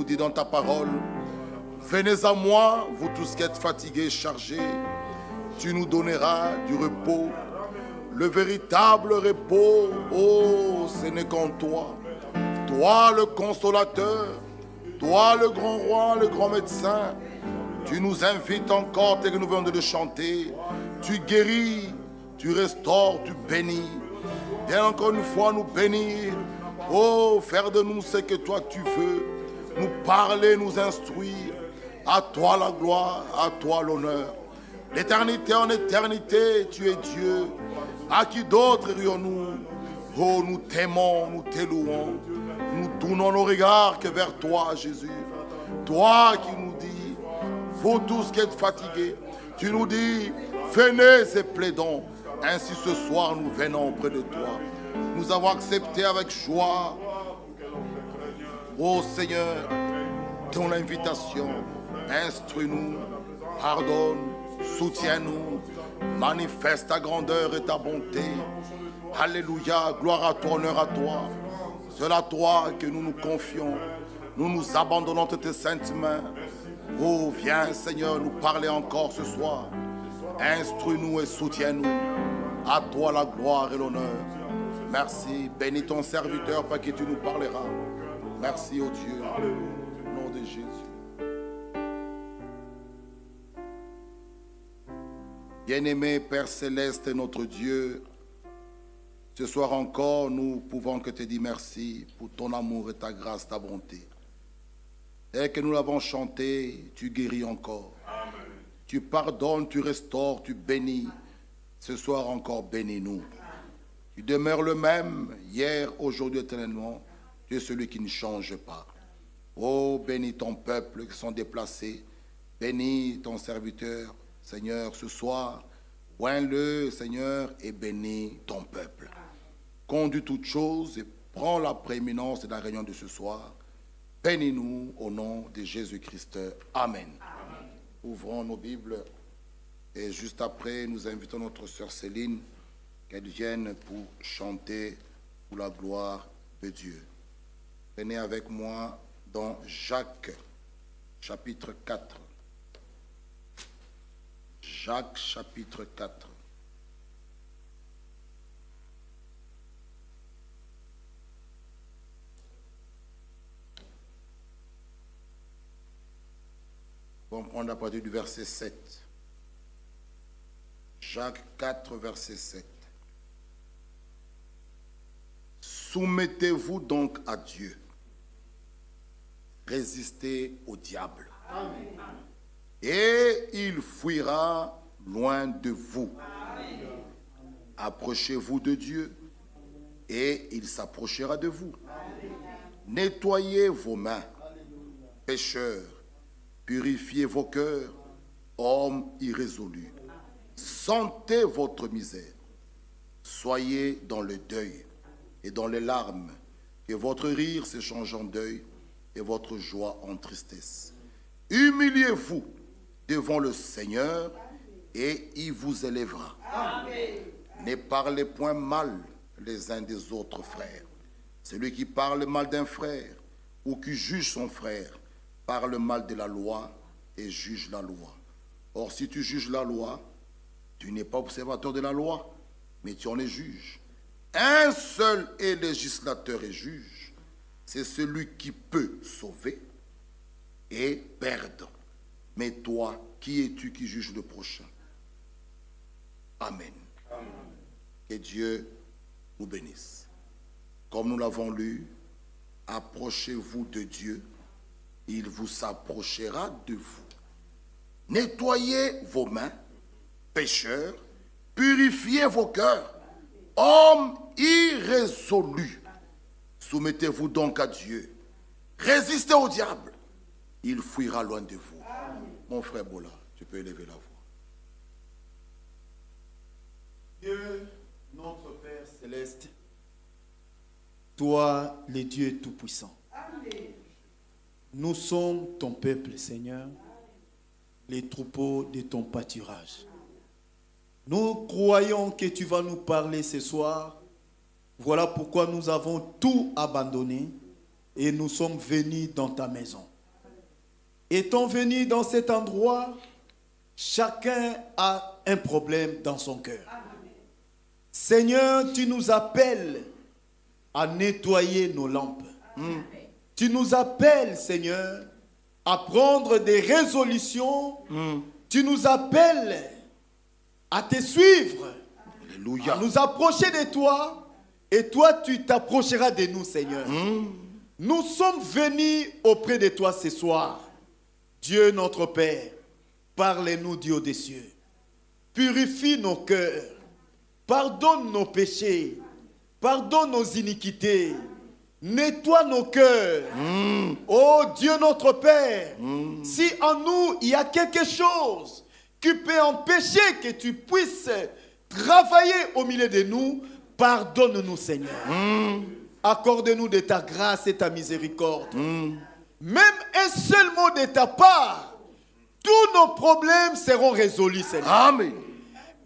dis dans ta parole, venez à moi, vous tous qui êtes fatigués, chargés, tu nous donneras du repos. Le véritable repos, oh, ce n'est qu'en toi. Toi le consolateur, toi le grand roi, le grand médecin, tu nous invites encore, tel que nous venons de le chanter. Tu guéris, tu restaures, tu bénis. Viens encore une fois nous bénir. Oh, faire de nous ce que toi tu veux. Nous parler, nous instruire. À toi la gloire, à toi l'honneur. D'éternité en éternité, tu es Dieu. À qui d'autre irions-nous? Oh, nous t'aimons, nous t'élouons. Nous tournons nos regards que vers toi, Jésus. Toi qui nous dis, vous tous qui êtes fatigués, tu nous dis, venez et plaidons. Ainsi ce soir, nous venons auprès de toi. Nous avons accepté avec joie, ô Seigneur, ton invitation. Instruis-nous, pardonne, soutiens-nous, manifeste ta grandeur et ta bonté. Alléluia, gloire à toi, honneur à toi. C'est à toi que nous nous confions. Nous nous abandonnons entre tes saintes mains. Oh, viens Seigneur nous parler encore ce soir. Instruis-nous et soutiens-nous. À toi la gloire et l'honneur. Merci, bénis ton serviteur par qui tu nous parleras. Merci, ô Dieu, au nom de Jésus. Bien-aimé Père Céleste, notre Dieu, ce soir encore, nous pouvons que te dire merci pour ton amour et ta grâce, ta bonté. Dès que nous l'avons chanté, tu guéris encore. Amen. Tu pardonnes, tu restaures, tu bénis. Ce soir encore, bénis-nous. Tu demeures le même, hier, aujourd'hui, éternellement. Tu es celui qui ne change pas. Oh, bénis ton peuple qui sont déplacés. Bénis ton serviteur, Seigneur, ce soir. Oins-le, Seigneur, et bénis ton peuple. Conduis toutes choses et prends la prééminence de la réunion de ce soir. Bénis-nous au nom de Jésus-Christ. Amen. Amen. Ouvrons nos Bibles et juste après, nous invitons notre sœur Céline qu'elle vienne pour chanter pour la gloire de Dieu. Venez avec moi dans Jacques, chapitre 4. Jacques, chapitre 4. On va prendre à partir du verset 7. Jacques 4, verset 7. Soumettez-vous donc à Dieu. Résistez au diable. Amen. Et il fuira loin de vous. Amen. Approchez-vous de Dieu et il s'approchera de vous. Amen. Nettoyez vos mains, pécheurs. Purifiez vos cœurs, hommes irrésolus. Sentez votre misère. Soyez dans le deuil et dans les larmes, que votre rire s'échange en deuil et votre joie en tristesse. Humiliez-vous devant le Seigneur et il vous élèvera. Amen. Ne parlez point mal les uns des autres frères. Celui qui parle mal d'un frère ou qui juge son frère parle mal de la loi et juge la loi. Or, si tu juges la loi, tu n'es pas observateur de la loi, mais tu en es juge. Un seul est législateur et juge, c'est celui qui peut sauver et perdre. Mais toi, qui es-tu qui juge le prochain? Amen. Amen. Que Dieu nous bénisse. Comme nous l'avons lu, approchez-vous de Dieu, il vous s'approchera de vous. Nettoyez vos mains, pécheurs, purifiez vos cœurs, hommes irrésolus. Soumettez-vous donc à Dieu. Résistez au diable, il fuira loin de vous. Amen. Mon frère Bola, tu peux élever la voix. Dieu, notre Père céleste, toi, le Dieu tout-puissant. Amen. Nous sommes ton peuple, Seigneur, les troupeaux de ton pâturage. Nous croyons que tu vas nous parler ce soir. Voilà pourquoi nous avons tout abandonné et nous sommes venus dans ta maison. Étant venus dans cet endroit, chacun a un problème dans son cœur. Seigneur, tu nous appelles à nettoyer nos lampes. Tu nous appelles, Seigneur, à prendre des résolutions. Tu nous appelles à te suivre, Alléluia. à nous approcher de toi, et toi, tu t'approcheras de nous, Seigneur. Nous sommes venus auprès de toi ce soir. Dieu notre Père, parle-nous, Dieu des cieux. Purifie nos cœurs. Pardonne nos péchés. Pardonne nos iniquités. Nettoie nos cœurs. Oh Dieu notre Père, si en nous il y a quelque chose qui peut empêcher que tu puisses travailler au milieu de nous, pardonne-nous, Seigneur. Accorde-nous de ta grâce et ta miséricorde. Même un seul mot de ta part, tous nos problèmes seront résolus, Seigneur. Amen.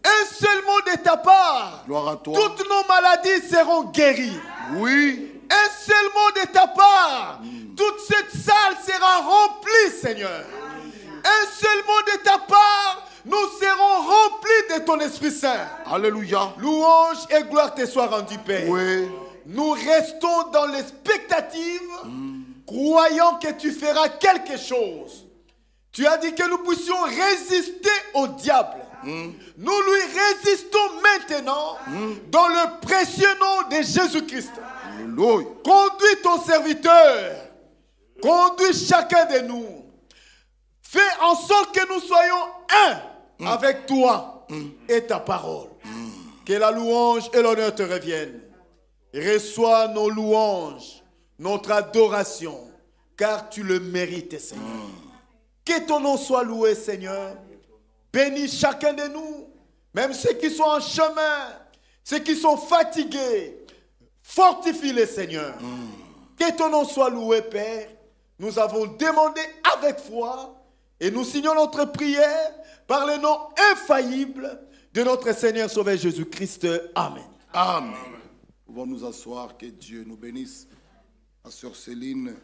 Un seul mot de ta part, Gloire à toi. toutes nos maladies seront guéries. Oui. Un seul mot de ta part, toute cette salle sera remplie, Seigneur. Un seul mot de ta part, nous serons remplis de ton Esprit Saint. Alléluia. Louange et gloire te soient rendues, Père. Oui. Nous restons dans l'expectative, croyant que tu feras quelque chose. Tu as dit que nous puissions résister au diable. Nous lui résistons maintenant dans le précieux nom de Jésus-Christ. Alléluia. Conduis ton serviteur. Conduis chacun de nous. Fais en sorte que nous soyons un avec toi et ta parole. Que la louange et l'honneur te reviennent. Reçois nos louanges, notre adoration, car tu le mérites, Seigneur. Que ton nom soit loué, Seigneur. Bénis chacun de nous, même ceux qui sont en chemin, ceux qui sont fatigués. Fortifie-les, Seigneur. Que ton nom soit loué, Père. Nous avons demandé avec foi et nous signons notre prière par le nom infaillible de notre Seigneur Sauveur Jésus-Christ. Amen. Amen. Pouvons nous asseoir, que Dieu nous bénisse. La sœur Céline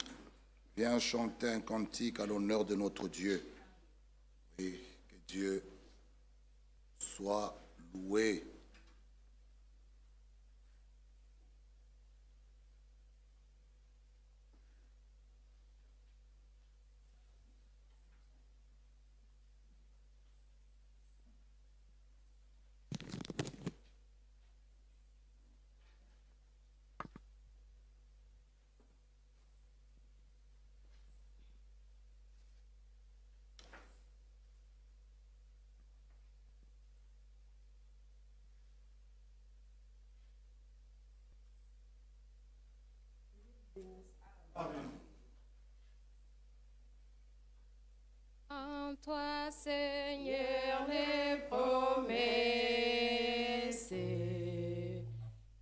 vient chanter un cantique à l'honneur de notre Dieu. Et que Dieu soit loué. En toi, Seigneur, les promesses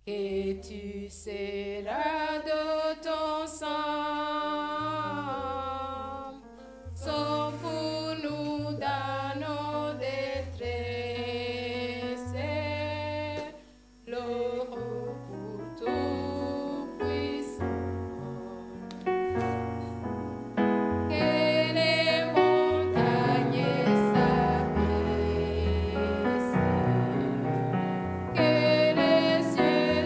que tu scellas de ton sang sont pour nous dans nos détresses. Le repos tout puissant. Que les montagnes s'abaissent, que les cieux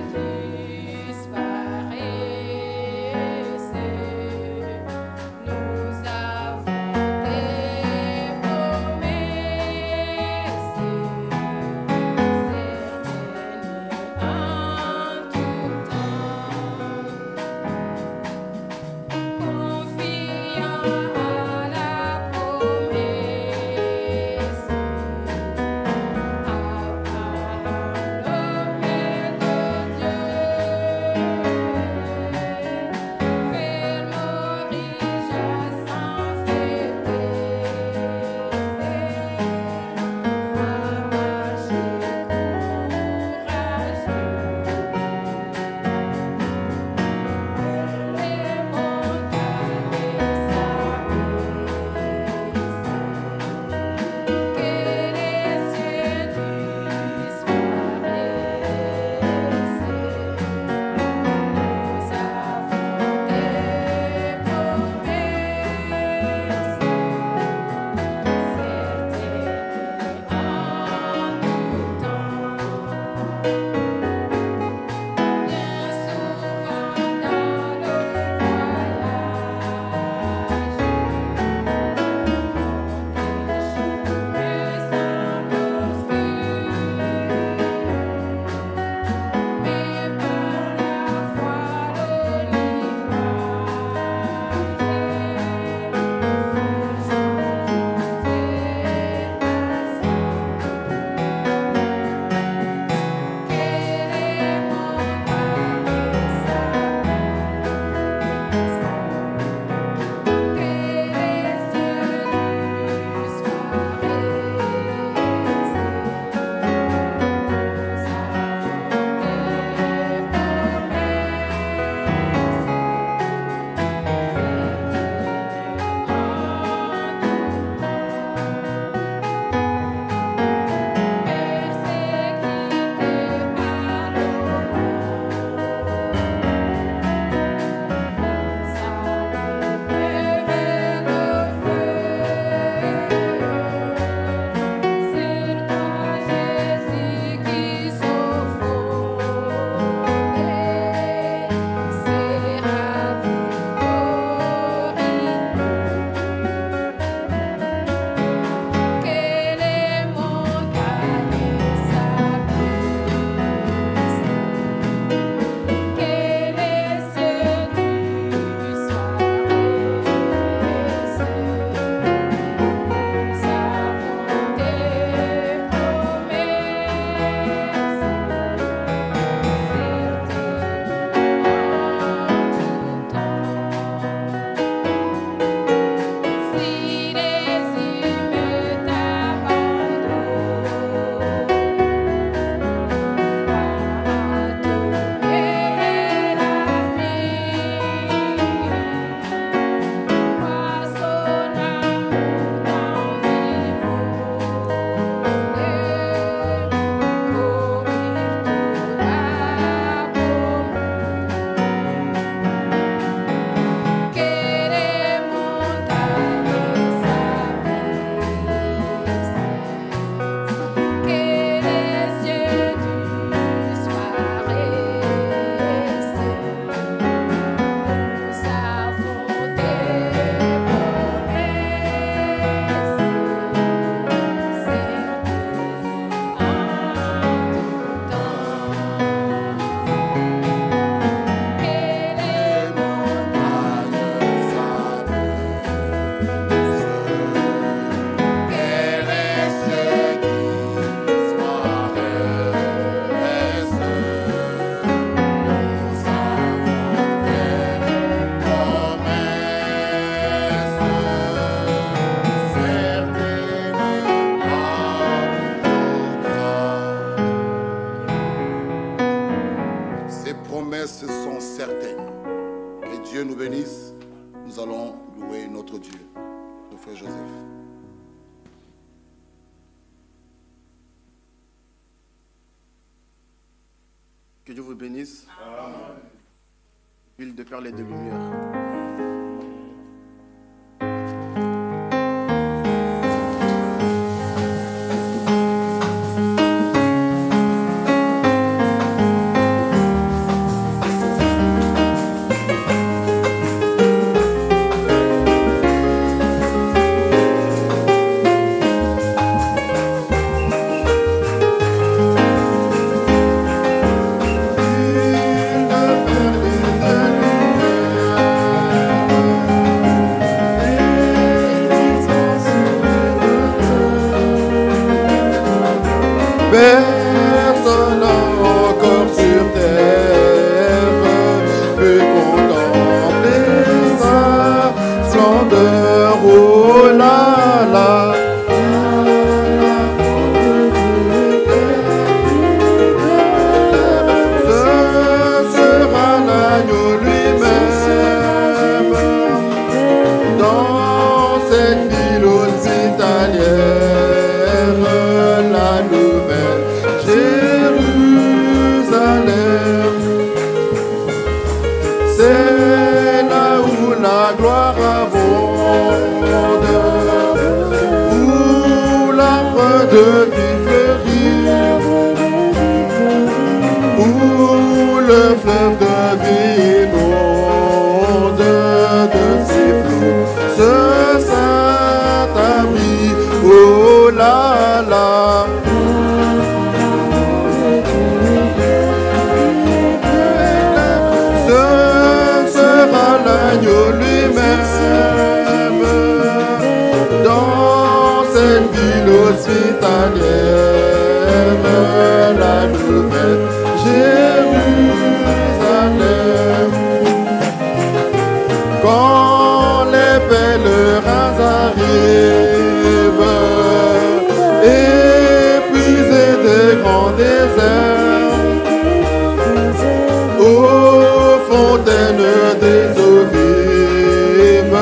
Dieu. Le frère Joseph. Que Dieu vous bénisse. Amen. Huile de perles et de lumière. Personne encore sur terre peut contempler sa splendeur. Oh là là. Ce sera l'agneau lui-même dans cette ville hospitalière, la nouvelle Jérusalem. C'est là où la gloire abonde, où l'arbre de vie fleurit, où le fleuve de vie inonde de ses flots ce Saint-Abri. Oh là là. Ce sera l'agneau lui-même dans cette ville hospitalière, la nouvelle Jérusalem. Quand les pèlerins arrivent, épuisés des grands déserts, aux fontaines des eaux vives,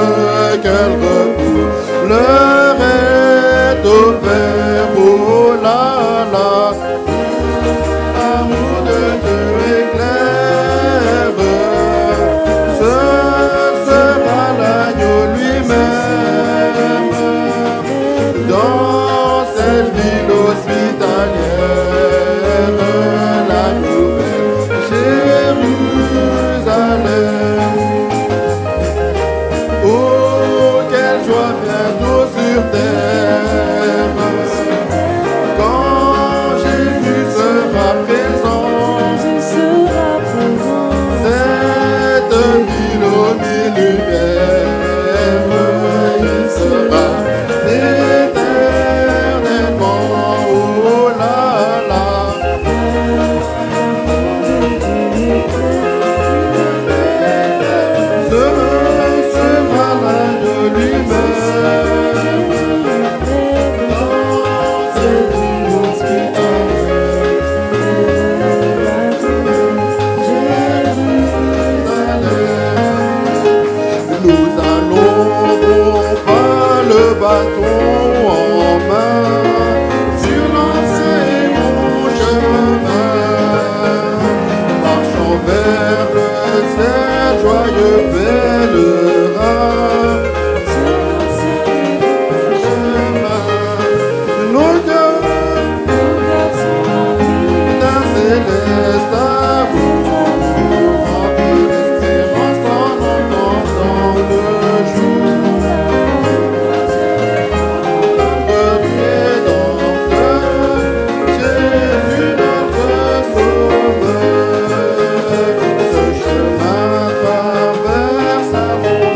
quel repos leur est offert. Oh là là, amour de Dieu éclaire, ce sera l'agneau lui-même dans cette ville hospitalière, la nouvelle Jérusalem. Oh, quelle joie bientôt sur terre, quand Jésus sera présent. Cette ville aux mille lumières, il sera éternellement. Oh là là. Ce sera l'agneau lui-même dans cette ville hospitalière, Jérusalem. Nous allons pas le bâton en main sur l'ancien et bon chemin, marchant vers le ciel, joyeux pèlerin. Nos cœurs d'un céleste amour, remplis d'espérance en entendant le jour. Rédempteur, Jésus notre sauveur, ce chemin traverse à mon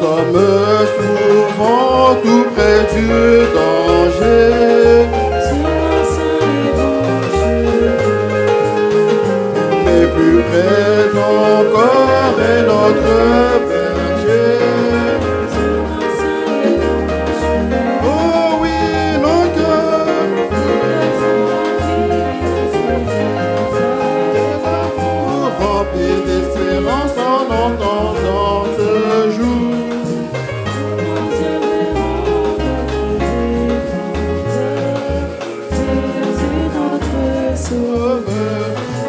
sommes souvent tout près du danger. Mais plus près encore est notre berger. Oh oui, nos cœurs remplis d'espérance en entendant ce jour.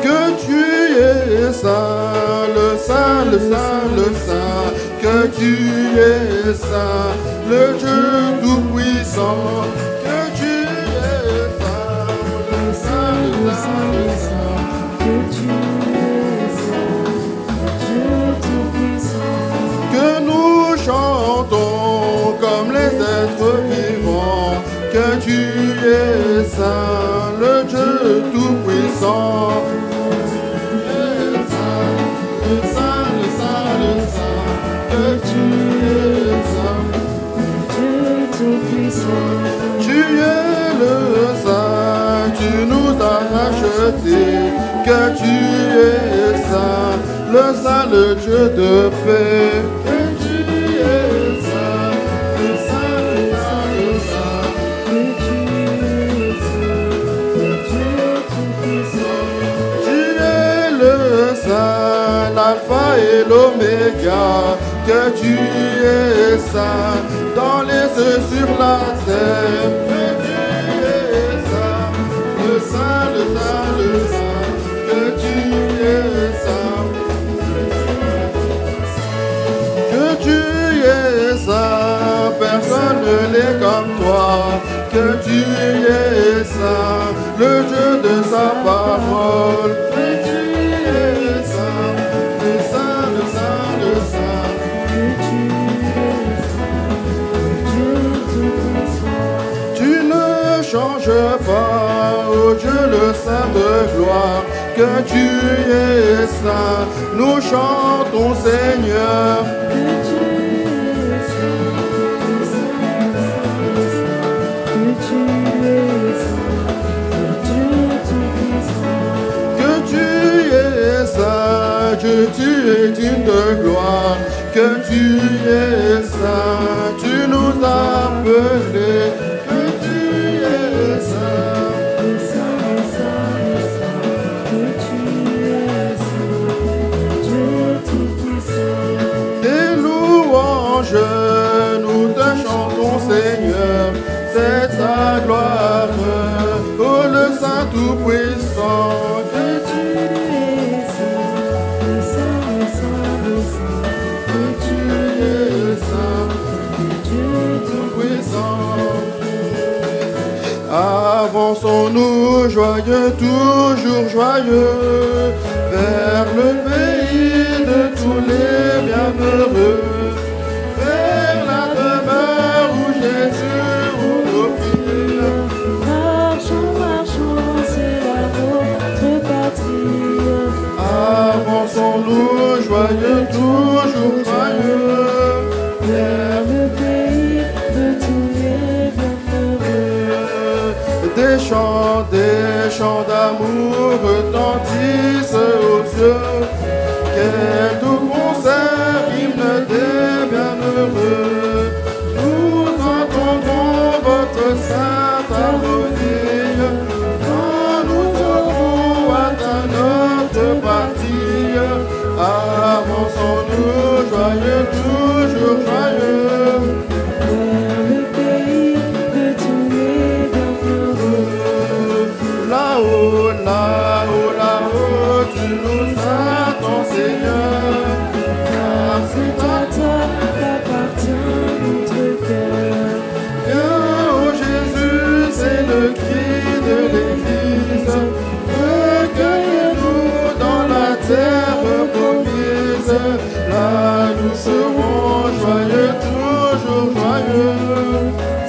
Que tu es saint, le saint, le saint, le saint, que tu es saint, le Dieu tout-puissant, que tu es saint, le saint, le saint, le saint, que tu es saint, Dieu tout-puissant. Que nous chantons comme les êtres vivants, que tu es saint, le Dieu tout-puissant. Le saint, le saint, le saint, que tu es saint, Dieu tout-puissant. Tu es le saint, tu nous as rachetés, que tu es saint, le Dieu de paix. Que tu es saint, le saint, le saint, le saint, que tu es saint, Dieu tout-puissant. Tu es le saint, l'alpha et l'oméga, que tu es saint, dans les cieux sur la terre, que tu es saint, le saint, le saint, le saint, que tu es saint, que tu es saint, personne n'est comme toi, que tu es saint, le Dieu de sa parole, que tu es saint, le saint, le saint, le saint, que tu es saint, Dieu tout-puissant. Tu ne changes pas, ô Dieu le saint de gloire, que tu es saint, nous chantons Seigneur. Que tu es saint, le saint, le saint, le saint, que tu es saint, Dieu tout-puissant. Que tu es saint, Dieu, tu es digne de gloire, que tu es saint, tu nous as appelés, que tu es saint, le saint, le saint, le saint, que tu es saint, Dieu tout-puissant. Tes louanges, nous te chantons Seigneur, c'est ta gloire, ô le saint tout-puissant. Que tu es saint, le saint, le saint, le saint, que tu es saint, Dieu tout-puissant. Avançons-nous joyeux, toujours joyeux, vers le pays de tous les bienheureux, vers la demeure où Jésus roule nos pieds. Marchons, marchons, c'est là notre patrie. Avançons-nous joyeux, toujours joyeux, Vers le pays de tous les bienheureux. des chants d'amour retentissent aux cieux. Quel doux concert, hymne des bienheureux. Nous entendons votre sainte harmonie quand nous aurons atteint notre partie. Avançons-nous joyeux, toujours joyeux. Vers le pays de tous les bienheureux. Là-haut, là-haut, là-haut, tu nous attends, Seigneur. Car C'est à toi qu'appartient notre cœur. viens, ô Jésus, c'est le cri de l'Église. Recueille-nous dans la terre promise. Là, nous serons joyeux, toujours joyeux.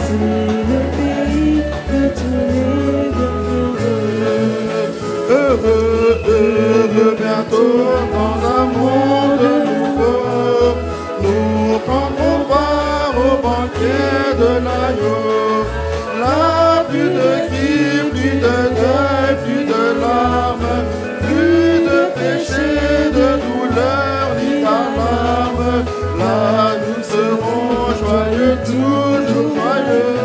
C'est le pays de tous les bienheureux. Heureux, heureux, bientôt dans un monde nouveau, nous prendrons pied de l'agneau. Là, plus de cris, plus de deuil, plus de larmes, plus de péché, de douleur ni d'alarme. Là, nous serons joyeux, toujours joyeux.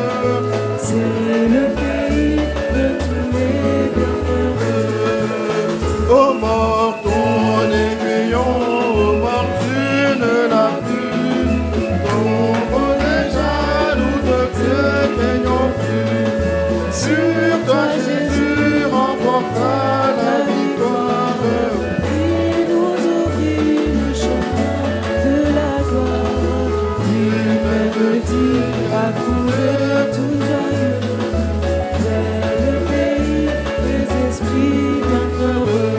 C'est le pays de tous les bienheureux. Ô mort, ton aiguillon, ô mort, tu ne l'as plus. Tombe déjà, nous de Dieu craignons plus. Sur toi, Jésus remporta la victoire. Il nous ouvrit le chemin de la gloire. Il me dit à courir tout joyeux vers le pays des esprits bienheureux.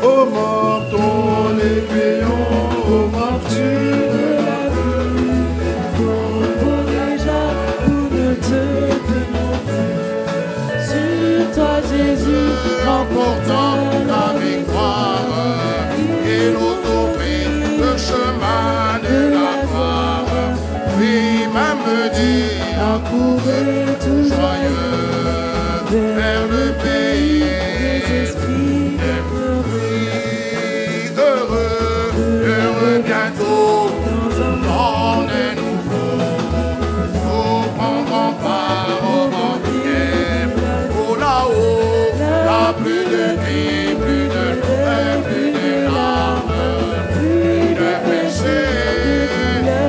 Ô mort, ton aiguillon, ô mort, tu ne l'as plus. Tombe déjà, nous ne te craignons plus. Sur toi, Jésus, remportant la victoire, et nous ouvrit le chemin de la gloire. Lui-même dit, accourez tout joyeux vers le pays des esprits bienheureux. heureux, heureux bientôt, Dans un dans des nouveaux. Nous prendrons part au banquet, oh là-haut, là plus de cris, plus de douleur, plus de larmes, plus de péché,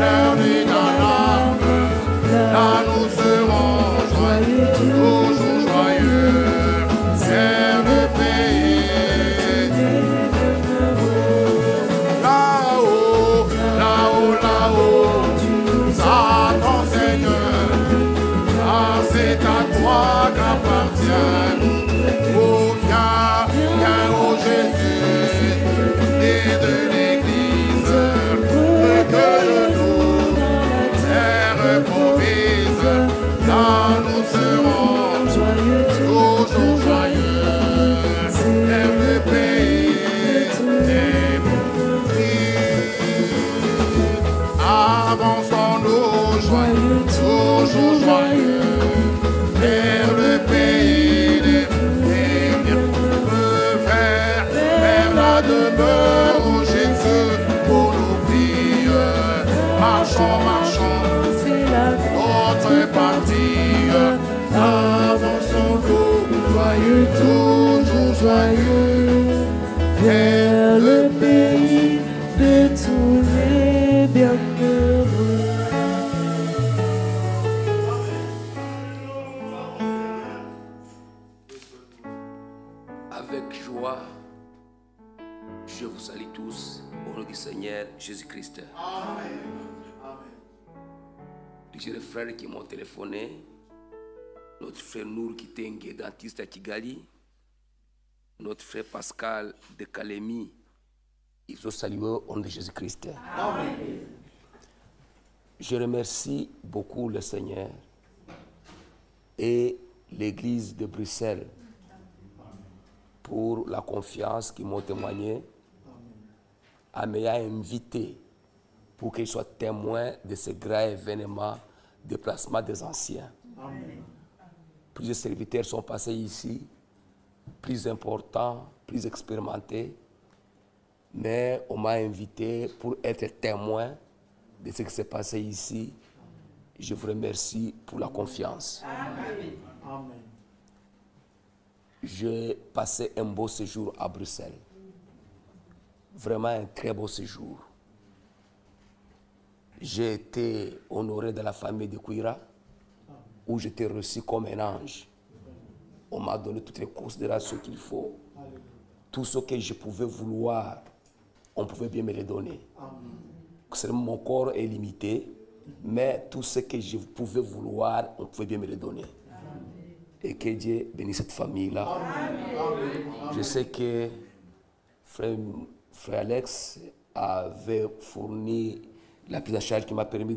l'heure ni d'alarme. Là nous serons joyeux, toujours joyeux, vers le pays. Là-haut, là-haut, là-haut, Satan Seigneur, car c'est à toi qu'appartient. Oh, viens, ô Jésus, et de l'Église, recueille-nous, terre promise, là nous serons toujours joyeux, vers le pays des avançons-nous joyeux, toujours joyeux, vers le pays des bienheureux, vers la demeure où Jésus pour nous prie. Marchons, marchons, c'est la notre partie, avançons-nous joyeux, toujours joyeux, vers le pays de tous les bienheureux. Avec joie, je vous salue tous au nom du Seigneur Jésus-Christ. Plusieurs frères qui m'ont téléphoné, notre frère Nour Kitenge, dentiste à Kigali, notre frère Pascal de Kalemi, ils ont salué au nom de Jésus-Christ. Je remercie beaucoup le Seigneur et l'Église de Bruxelles pour la confiance qu'ils m'ont témoignée, à m'ayant invité pour qu'ils soient témoins de ce grand événement de placement des anciens. Plusieurs serviteurs sont passés ici, plus importants, plus expérimentés, mais on m'a invité pour être témoin de ce qui s'est passé ici. Je vous remercie pour la confiance. Amen. J'ai passé un beau séjour à Bruxelles. Vraiment un très beau séjour. J'ai été honoré de la famille de Kouira, où j'étais reçu comme un ange. On m'a donné toutes les considérations qu'il faut. Tout ce que je pouvais vouloir, on pouvait bien me les donner. Mon corps est limité, mais tout ce que je pouvais vouloir, on pouvait bien me le donner. Et que Dieu bénisse cette famille-là. Je sais que frère Alex avait fourni la prise en charge qui m'a permis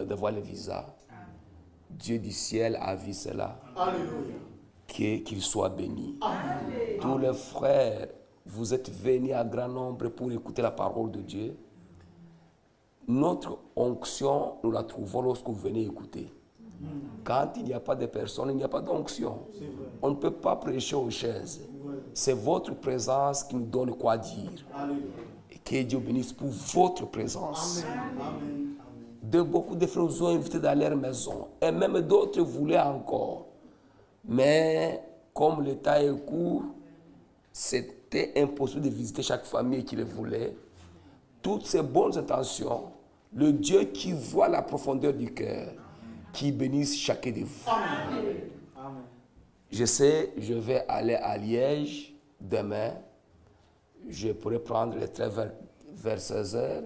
d'avoir le visa. Dieu du ciel a vu cela. Qu'il soit béni. Amen. Tous les frères, vous êtes venus à grand nombre pour écouter la parole de Dieu. Notre onction, nous la trouvons lorsque vous venez écouter. Quand il n'y a pas de personne, il n'y a pas d'onction. On ne peut pas prêcher aux chaises. C'est votre présence qui nous donne quoi dire. Et que Dieu bénisse pour votre présence. Beaucoup de frères nous ont invités dans leur maison. Et même d'autres voulaient encore. Mais comme le temps est court, c'était impossible de visiter chaque famille qui le voulait. Toutes ces bonnes intentions, le Dieu qui voit la profondeur du cœur, qui bénisse chacun de vous. Amen. Je sais, je vais aller à Liège demain. Je pourrai prendre le train vers 16h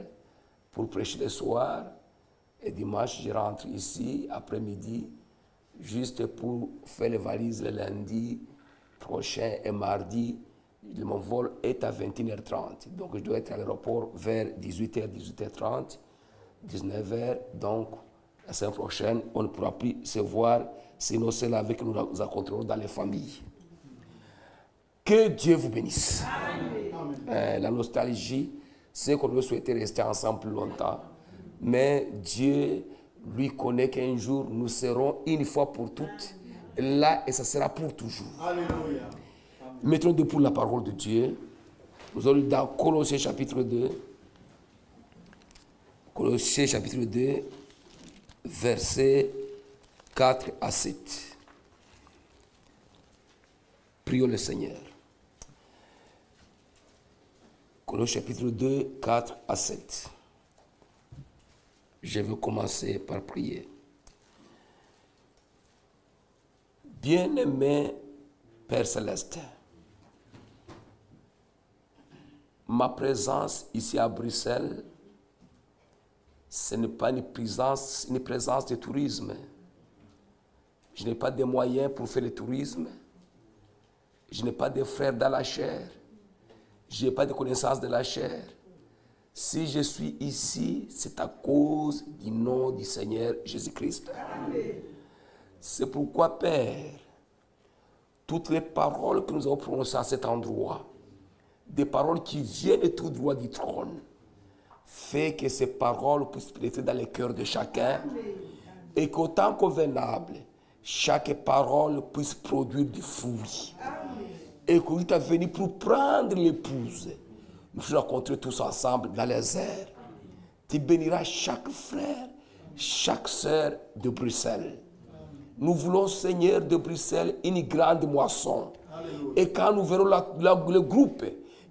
pour prêcher le soir. Et dimanche, je rentre ici, après-midi, juste pour faire les valises le lundi prochain et mardi. Mon vol est à 21h30. Donc, je dois être à l'aéroport vers 18h, 18h30, 19h. Donc, la semaine prochaine, on ne pourra plus se voir, sinon c'est là avec nous nous rencontrerons dans les familles. Que Dieu vous bénisse. La nostalgie, c'est qu'on veut souhaiter rester ensemble plus longtemps. Mais Dieu, lui, connaît qu'un jour, nous serons une fois pour toutes là et ça sera pour toujours. Alléluia. Mettons debout la parole de Dieu. Nous allons dans Colossiens chapitre 2. Colossiens chapitre 2, versets 4 à 7. Prions le Seigneur. Colossiens chapitre 2, 4 à 7. Je vais commencer par prier. Bien-aimé Père Céleste, ma présence ici à Bruxelles, ce n'est pas une présence de tourisme. Je n'ai pas de moyens pour faire le tourisme. Je n'ai pas de frères dans la chair. Je n'ai pas de connaissances de la chair. Si je suis ici, c'est à cause du nom du Seigneur Jésus-Christ. C'est pourquoi, Père, toutes les paroles que nous avons prononcées à cet endroit, des paroles qui viennent tout droit du trône, fait que ces paroles puissent pénétrer dans le cœur de chacun et qu'au temps convenable, chaque parole puisse produire du fruit. Et que tu es venu pour prendre l'épouse. Nous allons rencontrer tous ensemble dans les airs. Tu béniras chaque frère, chaque sœur de Bruxelles. Nous voulons, Seigneur de Bruxelles, une grande moisson. Alléluia. Et quand nous verrons le groupe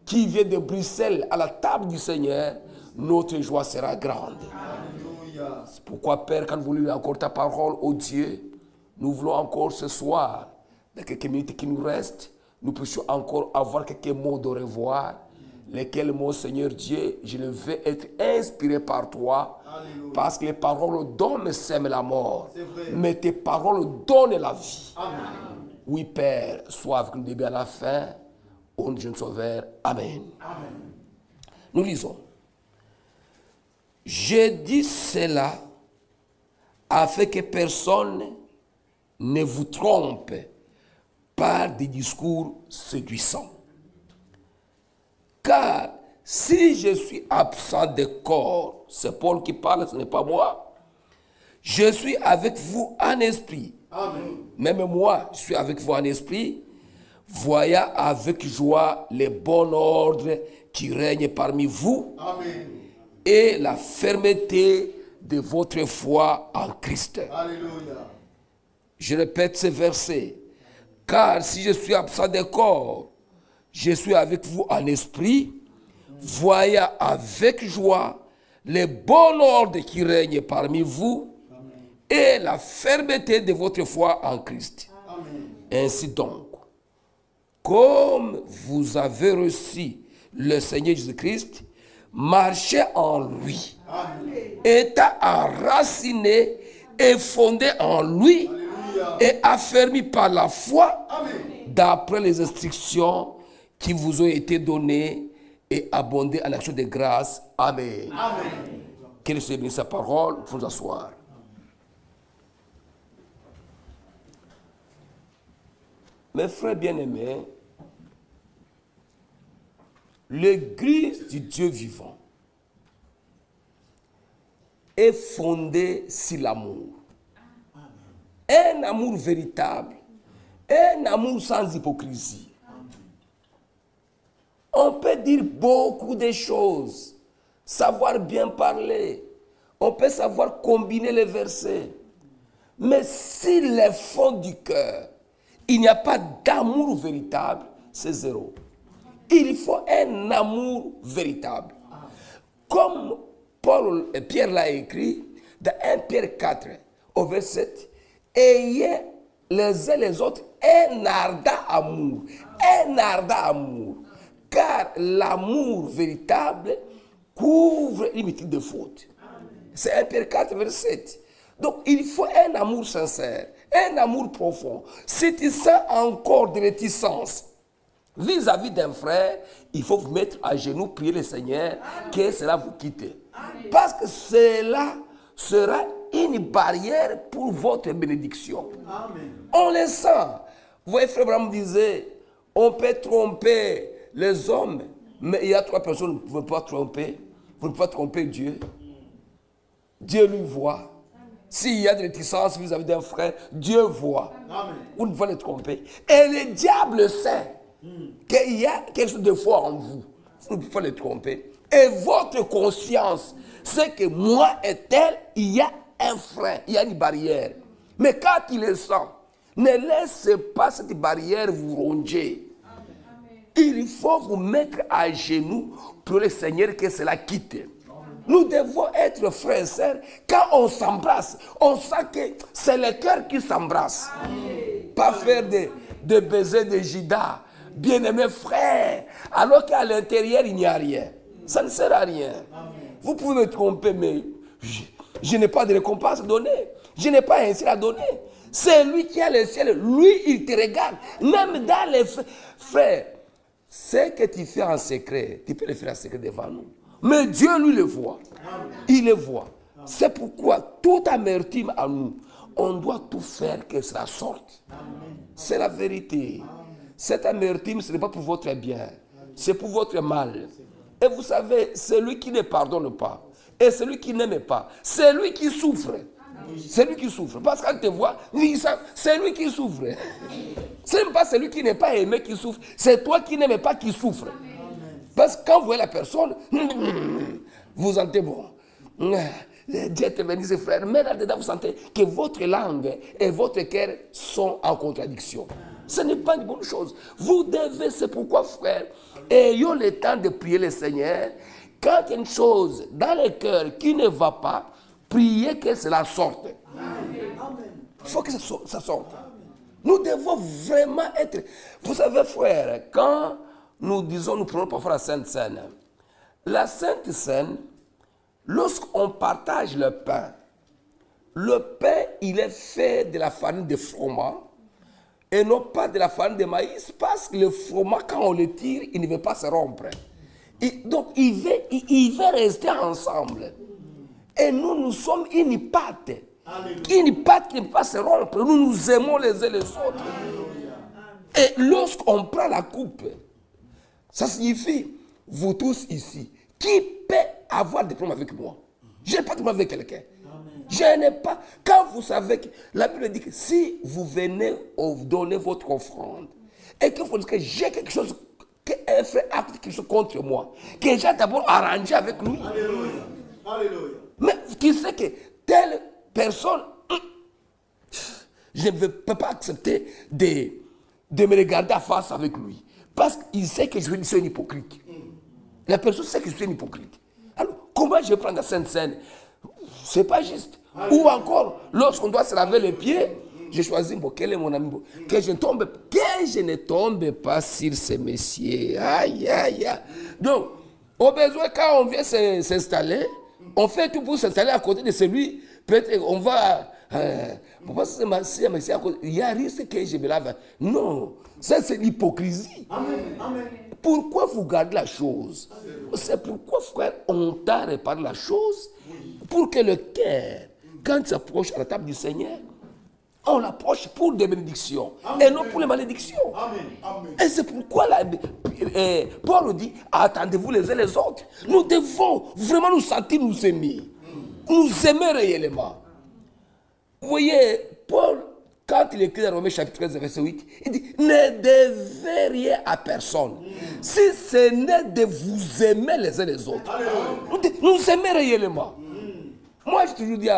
qui vient de Bruxelles à la table du Seigneur, notre joie sera grande. Alléluia. C'est pourquoi, Père, quand nous voulons encore ta parole, ô Dieu, nous voulons encore ce soir, dans quelques minutes qui nous restent, nous puissions encore avoir quelques mots de revoir. Lesquels, mon Seigneur Dieu, je le veux être inspiré par toi. Alléluia. Parce que les paroles d'homme sèment la mort, mais tes paroles donnent la vie. Amen. Oui, Père, sois avec nous du début à la fin. Au nom de notre Sauveur. Amen. Amen. Nous lisons. Je dis cela afin que personne ne vous trompe par des discours séduisants. Car si je suis absent de corps, c'est Paul qui parle, ce n'est pas moi. Je suis avec vous en esprit. Amen. Même moi, je suis avec vous en esprit. Voyez avec joie les bons ordres qui règnent parmi vous. Amen. Et la fermeté de votre foi en Christ. Alléluia. Je répète ce verset. Car si je suis absent de corps, je suis avec vous en esprit, voyez avec joie les bons ordres qui règnent parmi vous. Amen. Et la fermeté de votre foi en Christ. Amen. Ainsi donc, comme vous avez reçu le Seigneur Jésus-Christ, marchez en lui, Amen. Étant enraciné et fondé en lui. Alléluia. Et affermi par la foi, d'après les instructions qui vous ont été données et abondées à l'action de grâce. Amen. Amen. Que le Seigneur bénisse sa parole pour nous asseoir. Mes frères bien-aimés, l'Église du Dieu vivant est fondé sur l'amour. Un amour véritable, un amour sans hypocrisie. On peut dire beaucoup de choses, savoir bien parler, on peut savoir combiner les versets. Mais si le fond du cœur, il n'y a pas d'amour véritable, c'est zéro. Il faut un amour véritable. Comme Pierre l'a écrit dans 1 Pierre 4, au verset 7, ayez les uns les autres un ardent amour. Un ardent amour. Car l'amour véritable couvre les multitudes de fautes. C'est 1 Pierre 4, verset 7. Donc il faut un amour sincère, un amour profond. Si tu sens encore de réticence vis-à-vis d'un frère, il faut vous mettre à genoux, prier le Seigneur, que cela vous quitte. Parce que cela sera une barrière pour votre bénédiction. Amen. On le sent. Vous voyez, frère Abraham disait, on peut tromper les hommes, mais il y a 3 personnes que vous ne pouvez pas tromper. Vous ne pouvez pas tromper Dieu. Dieu lui voit. S'il y a de réticence vis-à-vis d'un frère, Dieu voit. Amen. Vous ne pouvez pas le tromper. Et le diable sait qu'il y a quelque chose de fort en vous. Vous ne pouvez pas le tromper. Et votre conscience sait que moi et tel, il y a un frein, il y a une barrière. Mais quand il le sent, ne laissez pas cette barrière vous ronger. Amen. Il faut vous mettre à genoux pour le Seigneur que cela quitte. Nous devons être frères et sœurs. Quand on s'embrasse, on sent que c'est le cœur qui s'embrasse. Pas faire des baisers de Judas. Bien-aimés frères, alors qu'à l'intérieur, il n'y a rien. Ça ne sert à rien. Amen. Vous pouvez me tromper, mais je n'ai pas de récompense à donner. Je n'ai pas un ciel à donner. C'est lui qui a le ciel. Lui, il te regarde. Même dans les frères, ce que tu fais en secret, tu peux le faire en secret devant nous. Mais Dieu, lui, le voit. Amen. Il le voit. C'est pourquoi toute amertume à nous, on doit tout faire que cela sorte. C'est la vérité. Amen. Cette amertume, ce n'est pas pour votre bien. C'est pour votre mal. Et vous savez, celui qui ne pardonne pas, et celui qui n'aime pas, c'est lui qui souffre. C'est lui qui souffre. Parce qu'on te voit, c'est lui qui souffre. Ce n'est pas celui qui n'est pas aimé qui souffre, c'est toi qui n'aimes pas qui souffre. Parce que quand vous voyez la personne, vous sentez bon. Dieu te bénisse, frère. Mais là-dedans, vous sentez que votre langue et votre cœur sont en contradiction. Ce n'est pas une bonne chose. Vous devez, c'est pourquoi, frère, ayons le temps de prier le Seigneur. Quand il y a une chose dans le cœur qui ne va pas, priez que cela sorte. Il faut que ça sorte. Nous devons vraiment être... Vous savez, frère, quand nous disons, nous prenons parfois la Sainte Seine, la Sainte Seine, lorsqu'on partage le pain, il est fait de la farine de froment, et non pas de la farine de maïs, parce que le froment, quand on le tire, il ne veut pas se rompre. Donc, il veut rester ensemble. Et nous sommes une pâte. Une pâte qui ne peut pas se rompre. Nous nous aimons les uns les autres. Et lorsqu'on prend la coupe, ça signifie, vous tous ici, qui peut avoir des problèmes avec moi? Je n'ai pas de problème avec quelqu'un. Je n'ai pas. Quand vous savez que la Bible dit que si vous venez donner votre offrande et que vous dites que j'ai quelque chose, qu'un frère a quelque chose contre moi, que j'ai d'abord arrangé avec lui. Alléluia. Alléluia. Mais tu sais que telle personne, je ne peux pas accepter de me regarder à face avec lui. Parce qu'il sait que je suis un hypocrite. La personne sait que je suis un hypocrite. Alors, comment je vais prendre la Sainte Seine? C'est pas juste. Ou encore, lorsqu'on doit se laver les pieds, j'ai choisi quel est mon ami, que je ne tombe pas sur ces messieurs. Aïe, aïe, aïe. Donc, au besoin, quand on vient s'installer, on fait tout pour s'installer à côté de celui. Peut-être on va. Il y a risque que je me lave. Non, ça c'est l'hypocrisie. Amen. Amen. Pourquoi vous gardez la chose? C'est pourquoi, frère, on t'a réparé la chose pour que le cœur, quand il s'approche à la table du Seigneur, on l'approche pour des bénédictions. Amen. Et non pour les malédictions. Amen. Amen. Et c'est pourquoi Paul dit, attendez-vous les uns les autres. Nous devons vraiment nous sentir nous aimer. nous aimer réellement. Vous voyez, Paul, quand il écrit dans Romains chapitre 13, verset 8, il dit, ne devez rien à personne, si ce n'est de vous aimer les uns les autres. Nous aimer réellement. Moi, j'ai toujours dit,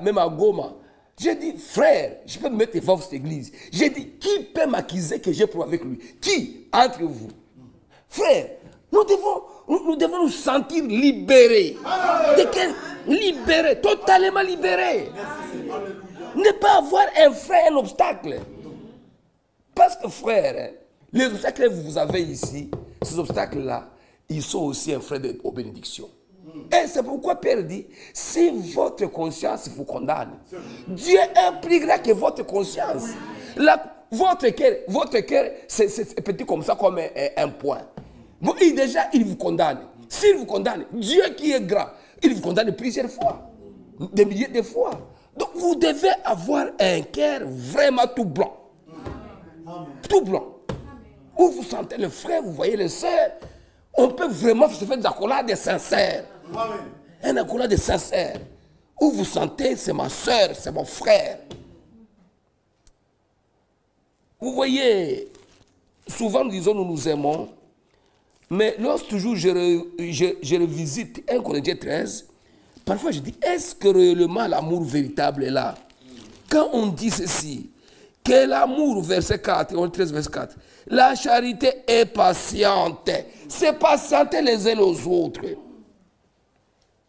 même à Goma, j'ai dit, frère, je peux me mettre devant cette église. J'ai dit, qui peut m'accuser que j'ai prouvé avec lui? Qui entre vous? Frère, nous devons nous sentir libérés. Libérés, totalement libérés. Ne pas avoir un frère, un obstacle. Parce que frère, les obstacles que vous avez ici, ces obstacles-là, ils sont aussi un frein aux bénédictions. Et c'est pourquoi Pierre dit, si votre conscience vous condamne, Dieu est plus grand que votre conscience. Votre cœur, c'est petit comme ça, comme un point. Bon, il vous condamne. S'il vous condamne, Dieu qui est grand, il vous condamne plusieurs fois, des milliers de fois. Donc vous devez avoir un cœur vraiment tout blanc. Tout blanc. Où vous sentez le frère, vous voyez le sœur, on peut vraiment se faire des accolades sincères. Un accolade sincère. Où vous sentez, c'est ma sœur, c'est mon frère. Vous voyez, souvent nous disons nous nous aimons, mais lorsque toujours je revisite 1 Corinthiens 13, parfois je dis, est-ce que réellement l'amour véritable est là? Quand on dit ceci, que l'amour, verset 4, 13, verset 4, la charité est patiente. C'est patienter les uns aux autres.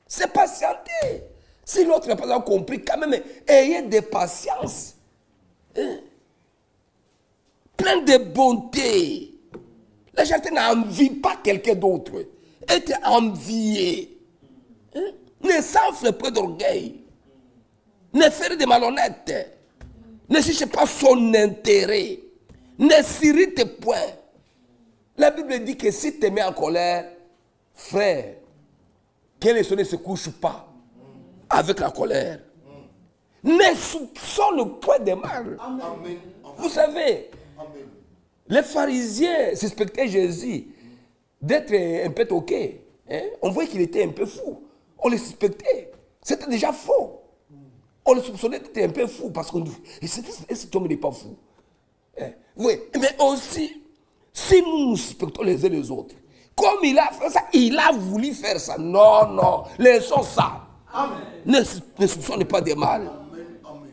C'est patienter. Si l'autre n'a pas compris, quand même, ayez de patience. Hein? Plein de bonté. La charité n'envie pas quelqu'un d'autre. Être envié. Hein? Ne s'enfle pas d'orgueil. Ne faire de malhonnêtes. Ne cherche pas son intérêt. Ne s'irrite point. La Bible dit que si tu te mets en colère, frère, que les soleil ne se couche pas avec la colère. Ne soupçonne point de mal. Amen. Vous savez, amen, les pharisiens suspectaient Jésus d'être un peu toqué. Hein? On voyait qu'il était un peu fou. On le suspectait. C'était déjà faux. On le soupçonnait d'être un peu fou parce qu'on dit, cet homme n'est pas fou. Hein? Oui, mais aussi, si nous suspectons les uns les autres, comme il a fait ça, il a voulu faire ça. Non, non, laissons ça. Amen. Ne soupçonnez pas de mal. Amen. Amen.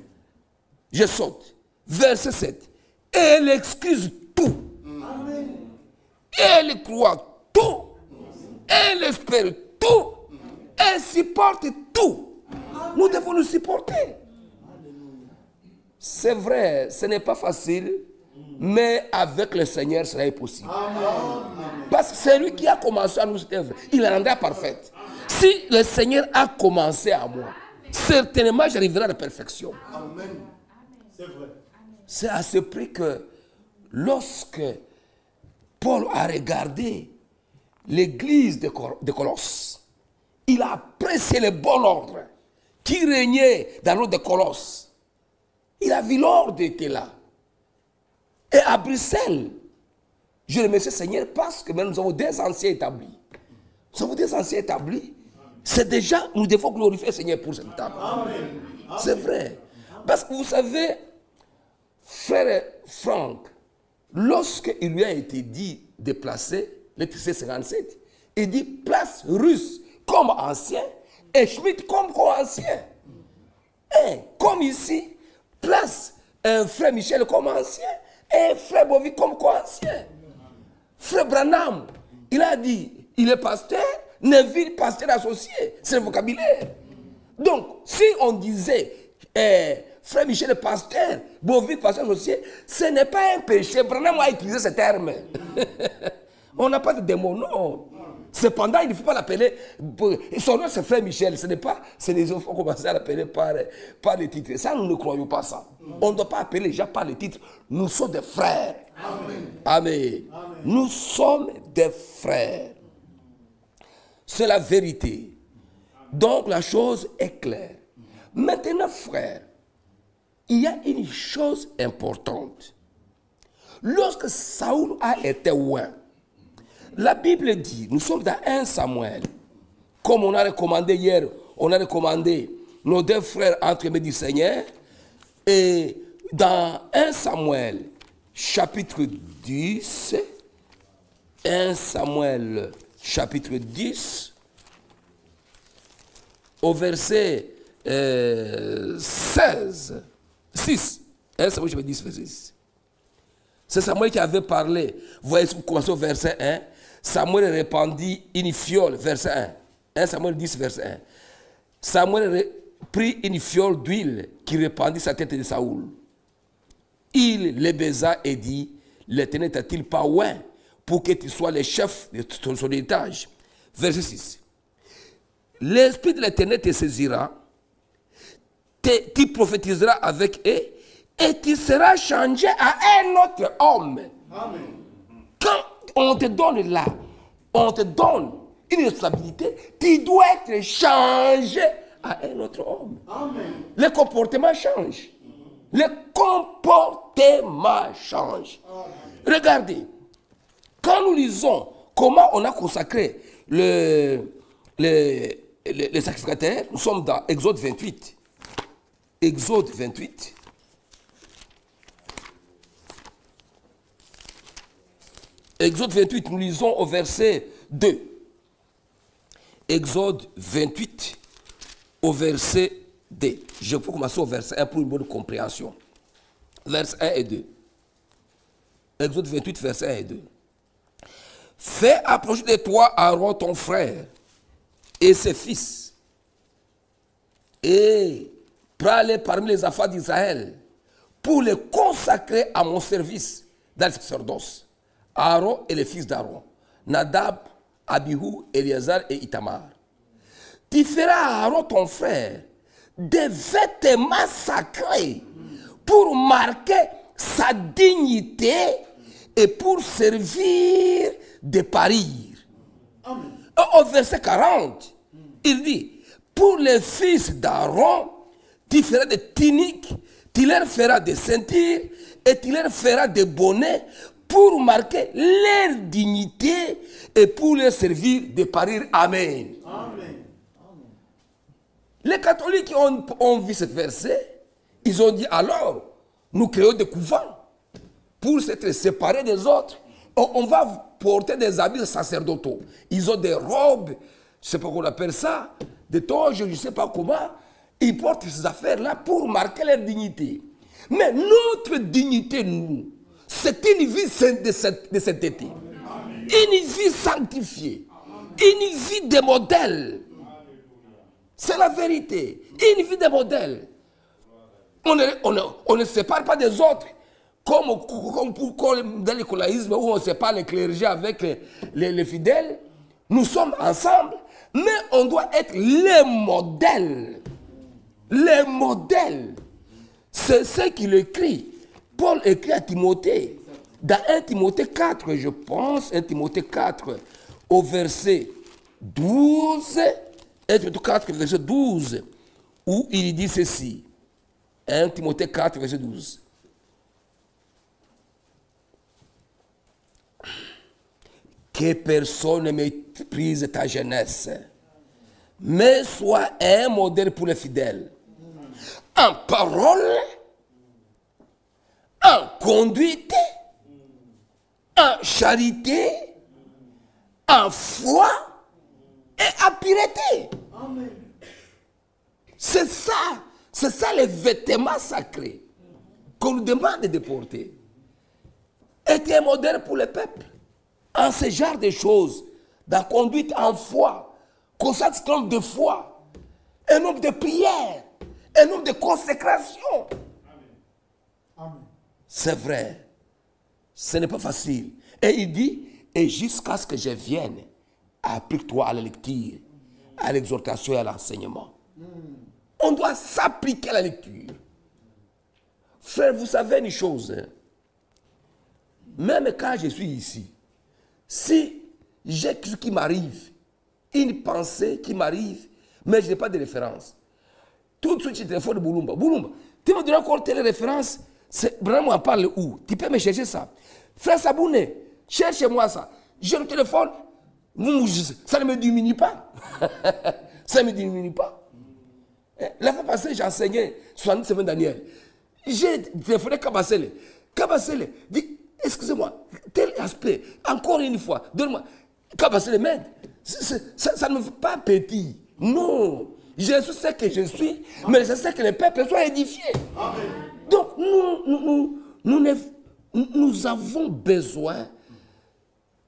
Je saute. Verset 7. Elle excuse tout. Amen. Elle croit tout. Elle espère tout. Elle supporte tout. Amen. Nous devons nous supporter. C'est vrai, ce n'est pas facile. Mais avec le Seigneur, cela est possible. Amen. Parce que c'est lui qui a commencé à nous cette œuvre. Il la rendra parfaite. Si le Seigneur a commencé à moi, certainement j'arriverai à la perfection. Amen. C'est vrai. C'est à ce prix que lorsque Paul a regardé l'église de Colosse, il a apprécié le bon ordre qui régnait dans l'ordre de Colosse. Il a vu l'ordre qui était là. Et à Bruxelles, je remercie le Seigneur parce que nous avons des anciens établis. Nous avons des anciens établis. C'est déjà, nous devons glorifier le Seigneur pour cette table. C'est vrai. Parce que vous savez, frère Franck, lorsqu'il lui a été dit de placer le TC57, il dit place russe comme ancien et Schmitt comme ancien. Et comme ici, place frère Michel comme ancien. Et frère Bovy comme ancien. Frère Branham, il a dit, il est pasteur, Neville pasteur associé. C'est le vocabulaire. Donc, si on disait, frère Michel est pasteur, Bovy pasteur associé, ce n'est pas un péché. Branham a utilisé ce terme. On n'a pas de démon, non. Cependant, il ne faut pas l'appeler. Son nom, c'est frère Michel. Ce n'est pas. Il faut commencer à l'appeler par les titres. Ça, nous ne croyons pas ça. On ne doit pas appeler les gens par les titres. Nous sommes des frères. Amen. Amen. Amen. Nous sommes des frères. C'est la vérité. Donc, la chose est claire. Maintenant, frère, il y a une chose importante. Lorsque Saoul a été oint, la Bible dit, nous sommes dans 1 Samuel, comme on a recommandé hier on a recommandé nos deux frères entre les mains du Seigneur. Et dans 1 Samuel, chapitre 10, 1 Samuel, chapitre 10, au verset 16, 6. 1 Samuel, chapitre 10, verset 6. C'est Samuel qui avait parlé. Vous voyez, si vous commencez au verset 1, Samuel répandit une fiole, verset 1. 1 Samuel 10, verset 1. Samuel prit une fiole d'huile qui répandit sa tête de Saoul. Il les baisa et dit, l'Éternel n'est-il pas loin pour que tu sois le chef de son héritage? Verset 6. L'Esprit de l'Éternel te saisira, tu prophétiseras avec eux et tu seras changé à un autre homme. Amen. Quand on te donne là, on te donne une responsabilité, tu dois être changé à un autre homme. Amen. Le comportement change. Le comportement change. Amen. Regardez, quand nous lisons comment on a consacré les sacrificateurs, nous sommes dans Exode 28. Exode 28. Exode 28, nous lisons au verset 2. Exode 28, au verset 2. Je peux commencer au verset 1 pour une bonne compréhension. Verset 1 et 2. Exode 28, verset 1 et 2. Fais approcher de toi Aaron ton frère et ses fils, et prends-les parmi les enfants d'Israël pour les consacrer à mon service dans le sacerdoce. Aaron et les fils d'Aaron, Nadab, Abihu, Éléazar et Itamar. Tu feras à Aaron ton frère des vêtements sacrés pour marquer sa dignité et pour servir de parure. Au verset 40, il dit, pour les fils d'Aaron, tu feras des tuniques, tu leur feras des ceintures et tu leur feras des bonnets pour marquer leur dignité et pour leur servir de parure. Amen. Amen. Les catholiques qui ont vu ce verset, ils ont dit alors, nous créons des couvents pour s'être séparés des autres. On va porter des habits sacerdotaux. Ils ont des robes, je ne sais pas comment on appelle ça, des toges, je ne sais pas comment. Ils portent ces affaires-là pour marquer leur dignité. Mais notre dignité, nous, c'est une vie de sainteté. Une vie sanctifiée. Une vie de modèle. C'est la vérité. Une vie de modèle. On ne se sépare pas des autres. Comme dans l'écolaïsme où on sépare les clergés avec les fidèles. Nous sommes ensemble. Mais on doit être les modèles. Les modèles. C'est ce qu'il écrit. Paul écrit à Timothée, dans 1 Timothée 4, je pense, 1 Timothée 4, au verset 12, 1 Timothée 4, verset 12, où il dit ceci, 1 Timothée 4, verset 12. Que personne ne méprise ta jeunesse, mais sois un modèle pour les fidèles, en parole, en conduite, en charité, en foi et en pureté. C'est ça les vêtements sacrés qu'on nous demande de porter. Être un modèle pour le peuple, en ce genre de choses, dans conduite en foi, consacre un homme de foi, un homme de prière, un homme de consécration. Amen. C'est vrai, ce n'est pas facile. Et il dit, et jusqu'à ce que je vienne, applique-toi à la lecture, à l'exhortation et à l'enseignement. On doit s'appliquer à la lecture. Frère, vous savez une chose, hein? Même quand je suis ici, si j'ai quelque chose qui m'arrive, une pensée qui m'arrive, mais je n'ai pas de référence, tout de suite je téléphone de Boulumba. Boulumba, tu me donnes encore telle référence? Vraiment, on parle où? Tu peux me chercher ça. Frère Sabouné, cherche-moi ça. Je le téléphone, ça ne me diminue pas. Ça ne me diminue pas. La fois passée, j'ai enseigné 70 semaines Daniel. J'ai téléphoné Kabasele. Kabasele dit, excusez-moi, tel aspect, encore une fois, donne-moi. Kabasele m'aide. Ça ne me fait pas petit. Non. Je suis ce que je suis, mais je sais que le peuple soit édifié. Amen. Donc, nous avons besoin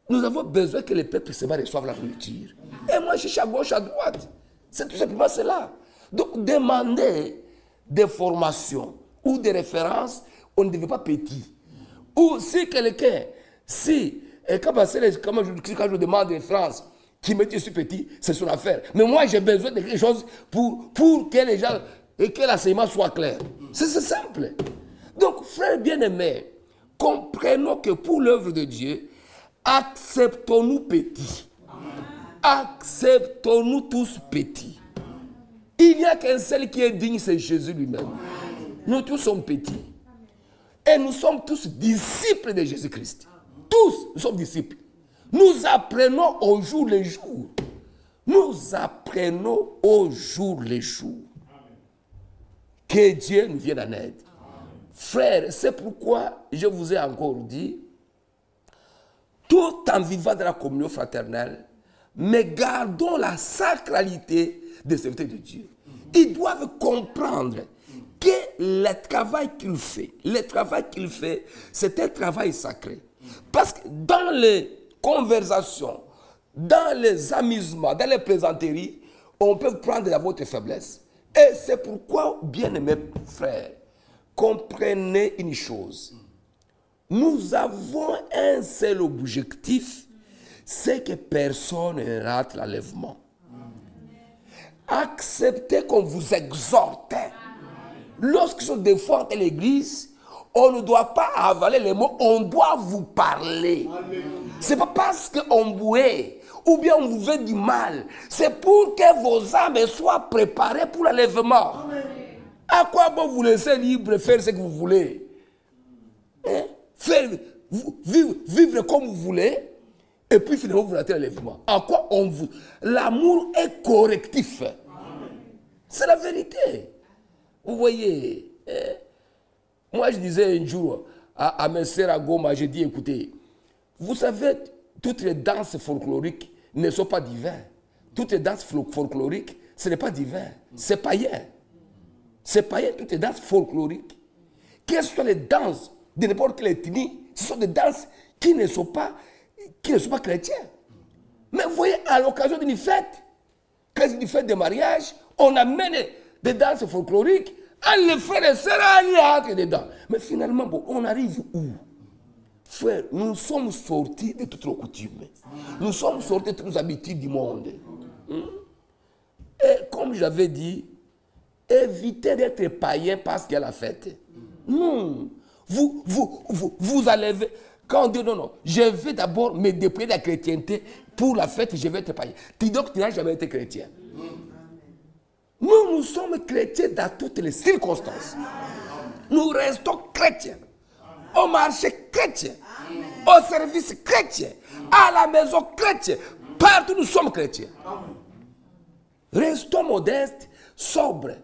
que le peuple se reçoive la nourriture. Et moi, je suis à gauche, à droite. C'est tout simplement cela. Donc, demander des formations ou des références, on ne devait pas petit. Ou si quelqu'un, quand je demande des références, qui me dit je suis petit, c'est son affaire. Mais moi, j'ai besoin de quelque chose pour que les gens, et que l'enseignement soit clair. C'est simple. Donc, frères bien-aimés, comprenons que pour l'œuvre de Dieu, acceptons-nous petits. Acceptons-nous tous petits. Il n'y a qu'un seul qui est digne, c'est Jésus lui-même. Nous tous sommes petits. Et nous sommes tous disciples de Jésus-Christ. Tous, nous sommes disciples. Nous apprenons au jour le jour. Nous apprenons au jour le jour. Que Dieu nous vienne en aide. Frères, c'est pourquoi je vous ai encore dit, tout en vivant dans la communion fraternelle, mais gardons la sacralité des serviteurs de Dieu. Ils doivent comprendre que le travail qu'il fait, c'est un travail sacré. Parce que dans les conversations, dans les amusements, dans les plaisanteries, on peut prendre de votre faiblesse. Et c'est pourquoi, bien-aimés frères, comprenez une chose. Nous avons un seul objectif, c'est que personne ne rate l'enlèvement. Acceptez qu'on vous exhorte. Lorsqu'on défend l'église, on ne doit pas avaler les mots, on doit vous parler. Ce n'est pas parce qu'on vous hait ou bien on vous veut du mal. C'est pour que vos âmes soient préparées pour l'enlèvement. À quoi bon vous laisser libre faire ce que vous voulez? Vivre comme vous voulez et puis finalement vous ratez l'enlèvement. À quoi on vous... L'amour est correctif. C'est la vérité. Vous voyez, moi je disais un jour à mes sœurs à Goma, j'ai dit, écoutez, vous savez, toutes les danses folkloriques ne sont pas divines. Toutes les danses folkloriques, ce n'est pas divin, c'est païen. C'est païen, toutes les danses folkloriques. Quelles sont les danses de n'importe quelle ethnie, ce sont des danses qui ne sont pas chrétiennes. Mais vous voyez, à l'occasion d'une fête, quand c'est une fête de mariage, on amène des danses folkloriques, les frères et sœurs, on y entre dedans. Mais finalement, bon, on arrive où? Frère, nous sommes sortis de toutes nos coutumes. Nous sommes sortis de toutes nos habitudes du monde. Et comme j'avais dit, évitez d'être païen parce qu'il y a la fête. Non. Vous allez... Quand on dit non, je vais d'abord me dépouiller de la chrétienté pour la fête, je vais être païen. Donc tu n'as jamais été chrétien. Nous sommes chrétiens dans toutes les circonstances. Nous restons chrétiens. Au marché chrétien. Au service chrétien. À la maison chrétien. Partout nous sommes chrétiens. Restons modestes, sobres.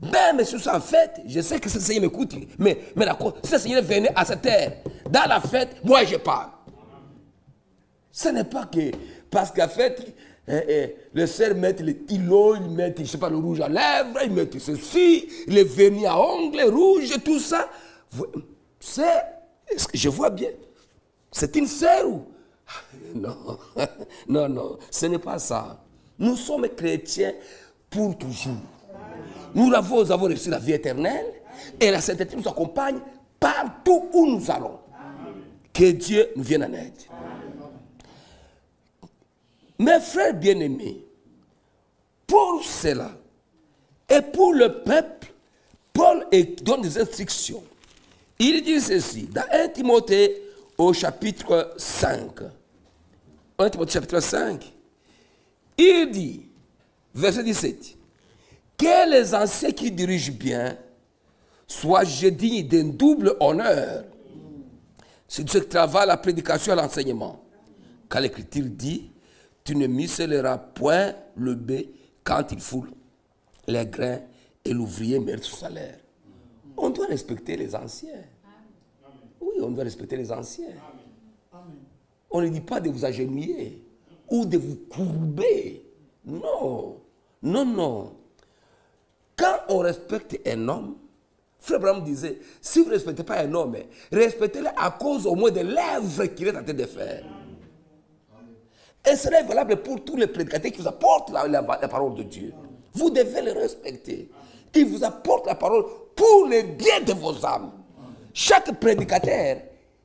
Même si c'est en fête, je sais que ce Seigneur m'écoute. Mais d'accord, si ce Seigneur venait à cette terre, dans la fête, moi je parle. Ce n'est pas que parce qu'à fête, les sœurs mettent les stylos, ils mettent, je sais pas, le rouge à lèvres, ils mettent ceci, les vernis à ongles rouges, tout ça. Je vois bien. C'est une sœur ou... Non, ce n'est pas ça. Nous sommes chrétiens pour toujours. Nous avons reçu la vie éternelle et la sainteté nous accompagne partout où nous allons. Que Dieu nous vienne en aide. Mes frères bien-aimés, pour cela et pour le peuple, Paul donne des instructions. Il dit ceci dans 1 Timothée au chapitre 5. 1 Timothée chapitre 5. Il dit, verset 17, que les anciens qui dirigent bien soient dignes d'un double honneur. C'est ceux qui travaillent à la prédication et à l'enseignement. Car l'Écriture dit, tu ne muselleras point le blé quand il foule les grains et l'ouvrier mérite son salaire. On doit respecter les anciens. Oui, on doit respecter les anciens. On ne dit pas de vous agenouiller ou de vous courber. Non, non, non. Quand on respecte un homme, Frère Branham disait, si vous ne respectez pas un homme, respectez-le à cause au moins de l'œuvre qu'il est en train de faire. Et cela est valable pour tous les prédicateurs qui vous apportent la parole de Dieu. Vous devez le respecter. Il vous apporte la parole pour le bien de vos âmes. Chaque prédicateur,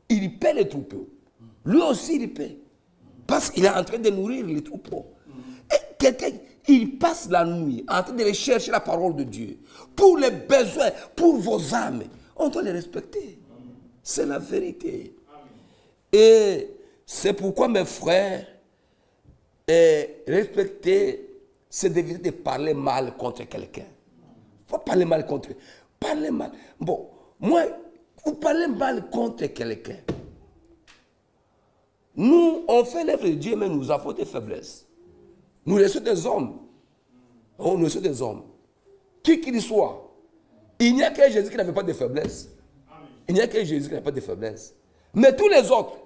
il paie les troupeaux. Lui aussi, il paie. Parce qu'il est en train de nourrir les troupeaux. Et quelqu'un, il passe la nuit en train de rechercher la parole de Dieu. Pour les besoins, pour vos âmes. On doit les respecter. C'est la vérité. Et c'est pourquoi, mes frères, respecter, c'est d'éviter de parler mal contre quelqu'un. Il faut parler mal contre. Parler mal. Bon, moi, vous parlez mal contre quelqu'un. Nous, on fait l'œuvre de Dieu, mais nous avons des faiblesses. Nous laissons des hommes. On laisse des hommes. Qui qu'il soit. Il n'y a que Jésus qui n'avait pas de faiblesse. Il n'y a que Jésus qui n'avait pas de faiblesse. Mais tous les autres,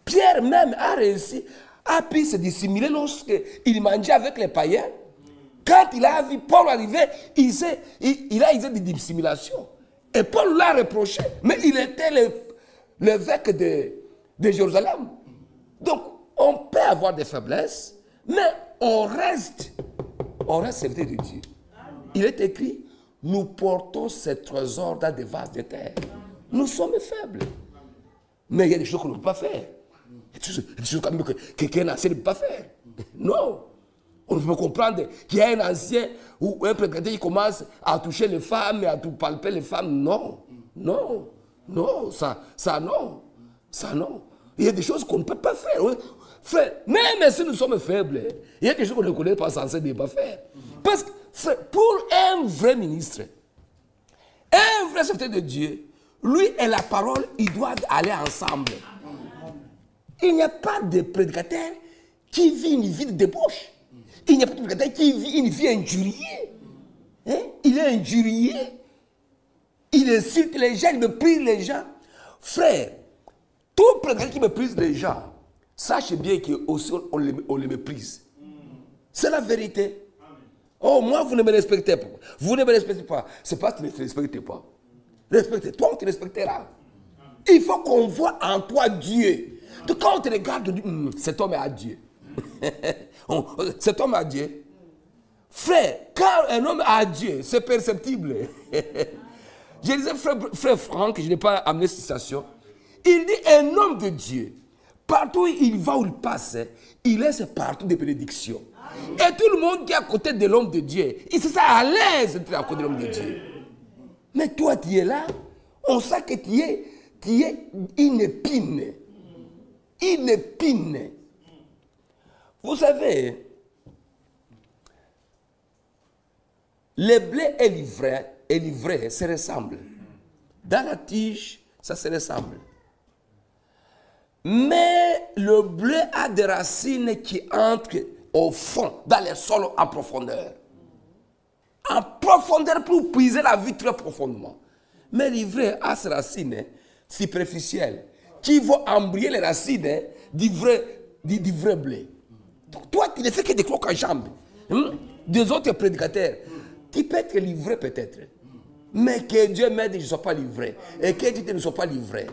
Pierre même a réussi, a pu se dissimuler lorsqu'il mangeait avec les païens. Quand il a vu Paul arriver, il a usé de dissimulation. Et Paul l'a reproché. Mais il était l'évêque de Jérusalem. Donc, on peut avoir des faiblesses, mais on reste serviteur de Dieu. Il est écrit, nous portons ces trésors dans des vases de terre. Nous sommes faibles. Mais il y a des choses qu'on ne peut pas faire. Il y a des choses que quelqu'un ancien ne peut pas faire. Non. On peut comprendre qu'il y a un ancien ou un prédicateur qui commence à toucher les femmes et à palper les femmes. Non. Non. Non. Ça non. Ça non. Il y a des choses qu'on ne peut pas faire. Frère, même si nous sommes faibles, il y a des choses qu'on ne connaît pas censé ne pas faire. Parce que frère, pour un vrai ministre, un vrai serviteur de Dieu, lui et la parole, ils doivent aller ensemble. Il n'y a pas de prédicateur qui vit une vie de débauche. Il n'y a pas de prédicateur qui vit une vie injuriée. Hein? Il est injurié. Il insulte les gens, il méprise les gens. Frère, tout prédicateur qui méprise les gens, sachez bien qu'on les méprise. C'est la vérité. Oh, moi, vous ne me respectez pas. Vous ne me respectez pas. C'est pas que tu ne te respectes pas. Respecte-toi, on te respectera. Il faut qu'on voit en toi Dieu. Donc, quand on te regarde, on dit, cet homme est à Dieu. Cet homme est à Dieu. Frère, quand un homme est à Dieu, c'est perceptible. Je disais, frère Franck, je n'ai pas amené cette citation. Il dit, un homme de Dieu, partout où il va où il passe, il laisse partout des bénédictions. Et tout le monde qui est à côté de l'homme de Dieu, il se sent à l'aise d'être à côté de l'homme de Dieu. Mais toi, tu es là, on sait que tu es une épine. Une épine. Vous savez, le blé et l'ivraie se ressemblent. Dans la tige, ça se ressemble. Mais le blé a des racines qui entrent au fond, dans les sols en profondeur. En profondeur pour puiser la vie très profondément. Mais l'ivraie a ses racines superficielles qui vont embryer les racines du vrai blé. Donc, toi, tu ne fais que des crocs en jambes. Des autres prédicateurs. Tu peux être livré peut-être. Mais que Dieu m'aide que je ne sois pas livré. Et que Dieu ne soit pas livré.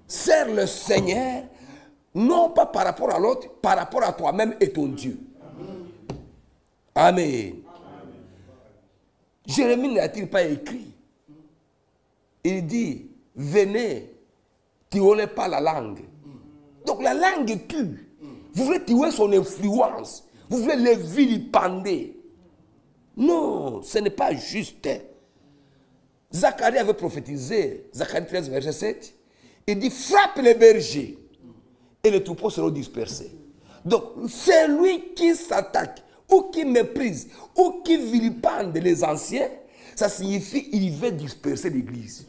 Sers le Seigneur, non pas par rapport à l'autre, par rapport à toi-même et ton Dieu. Amen. Jérémie n'a-t-il pas écrit? Il dit, venez, tuez pas la langue. Donc la langue tue. Vous voulez tuer son influence. Vous voulez le vilipender. Non, ce n'est pas juste. Zacharie avait prophétisé, Zacharie 13, verset 7. Il dit, frappe les bergers et les troupeaux seront dispersés. Donc, c'est lui qui s'attaque, ou qui méprise, ou qui vilipende les anciens, ça signifie qu'il veut disperser l'église.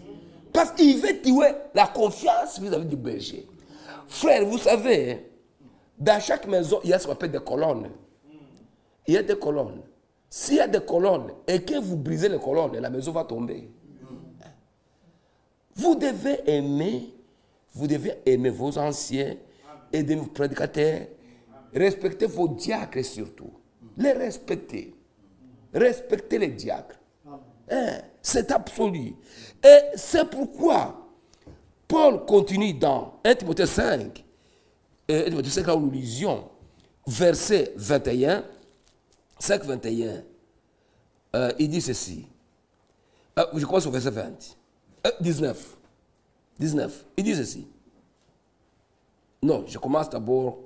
Parce qu'il veut tuer la confiance vis-à-vis du berger. Frère, vous savez, dans chaque maison, il y a ce qu'on appelle des colonnes. Il y a des colonnes. S'il y a des colonnes et que vous brisez les colonnes, la maison va tomber. Vous devez aimer vos anciens, aider vos prédicateurs, respectez vos diacres surtout. Les respectez. Respectez les diacres. C'est absolu. Et c'est pourquoi Paul continue dans 1 Timothée 5, 1 Timothée 5 là où nous lisions, verset 21, 5, 21, il dit ceci. Je commence au verset 20. 19. Il dit ceci. Non, je commence d'abord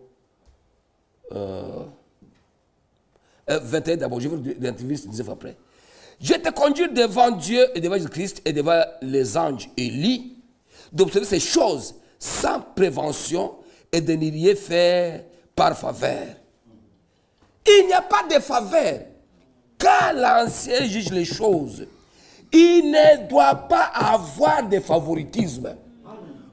21 d'abord, je vais l'interviewer 19 après. Je te conduis devant Dieu et devant Jésus-Christ et devant les anges élus d'observer ces choses sans prévention et de n'y rien faire par faveur. Il n'y a pas de faveur. Quand l'ancien juge les choses, il ne doit pas avoir de favoritisme.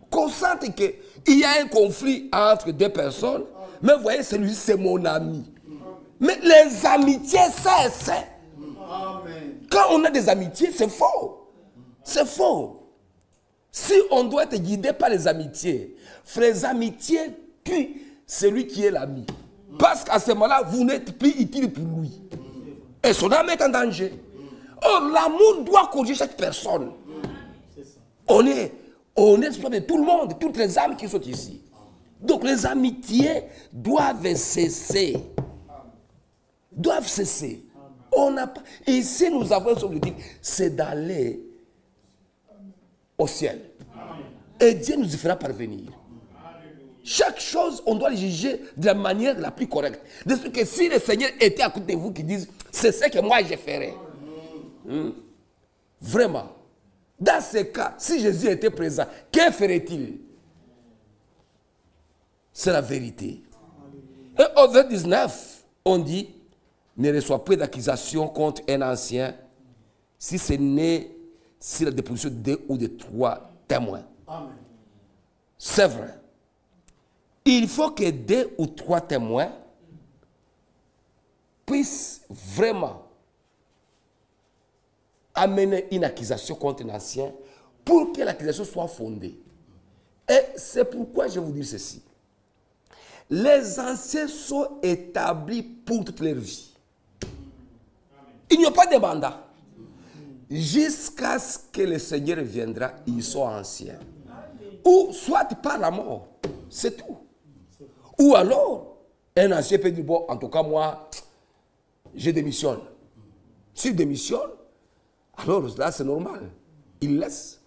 Constate qu'il y a un conflit entre deux personnes, mais vous voyez, celui-ci c'est mon ami. Mais les amitiés cessent. Quand on a des amitiés, c'est faux. C'est faux. Si on doit être guidé par les amitiés, les amitiés tuent celui qui est l'ami. Parce qu'à ce moment-là, vous n'êtes plus utile pour lui. Et son âme est en danger. Or, l'amour doit corriger chaque personne. On est de tout le monde, toutes les âmes qui sont ici. Donc, les amitiés doivent cesser. Doivent cesser. On n'a pas. Ici, nous avons un objectif, c'est d'aller au ciel. Et Dieu nous y fera parvenir. Chaque chose, on doit le juger de la manière la plus correcte. De ce que si le Seigneur était à côté de vous, qui disent, c'est ce que moi je ferais. Vraiment. Dans ce cas, si Jésus était présent, que ferait-il? C'est la vérité. Et au verset 19, on dit, ne reçoit pas d'accusation contre un ancien si ce n'est si la déposition de 2 ou de 3 témoins. C'est vrai. Il faut que 2 ou 3 témoins puissent vraiment amener une accusation contre un ancien pour que l'accusation soit fondée. Et c'est pourquoi je vais vous dire ceci. Les anciens sont établis pour toute leur vie. Il n'y a pas de mandat. Jusqu'à ce que le Seigneur viendra, ils sont anciens. Ou soit par la mort. C'est tout. Ou alors, un ancien peut dire, bon, en tout cas, moi, je démissionne. S'il démissionne, alors là, c'est normal. Il laisse.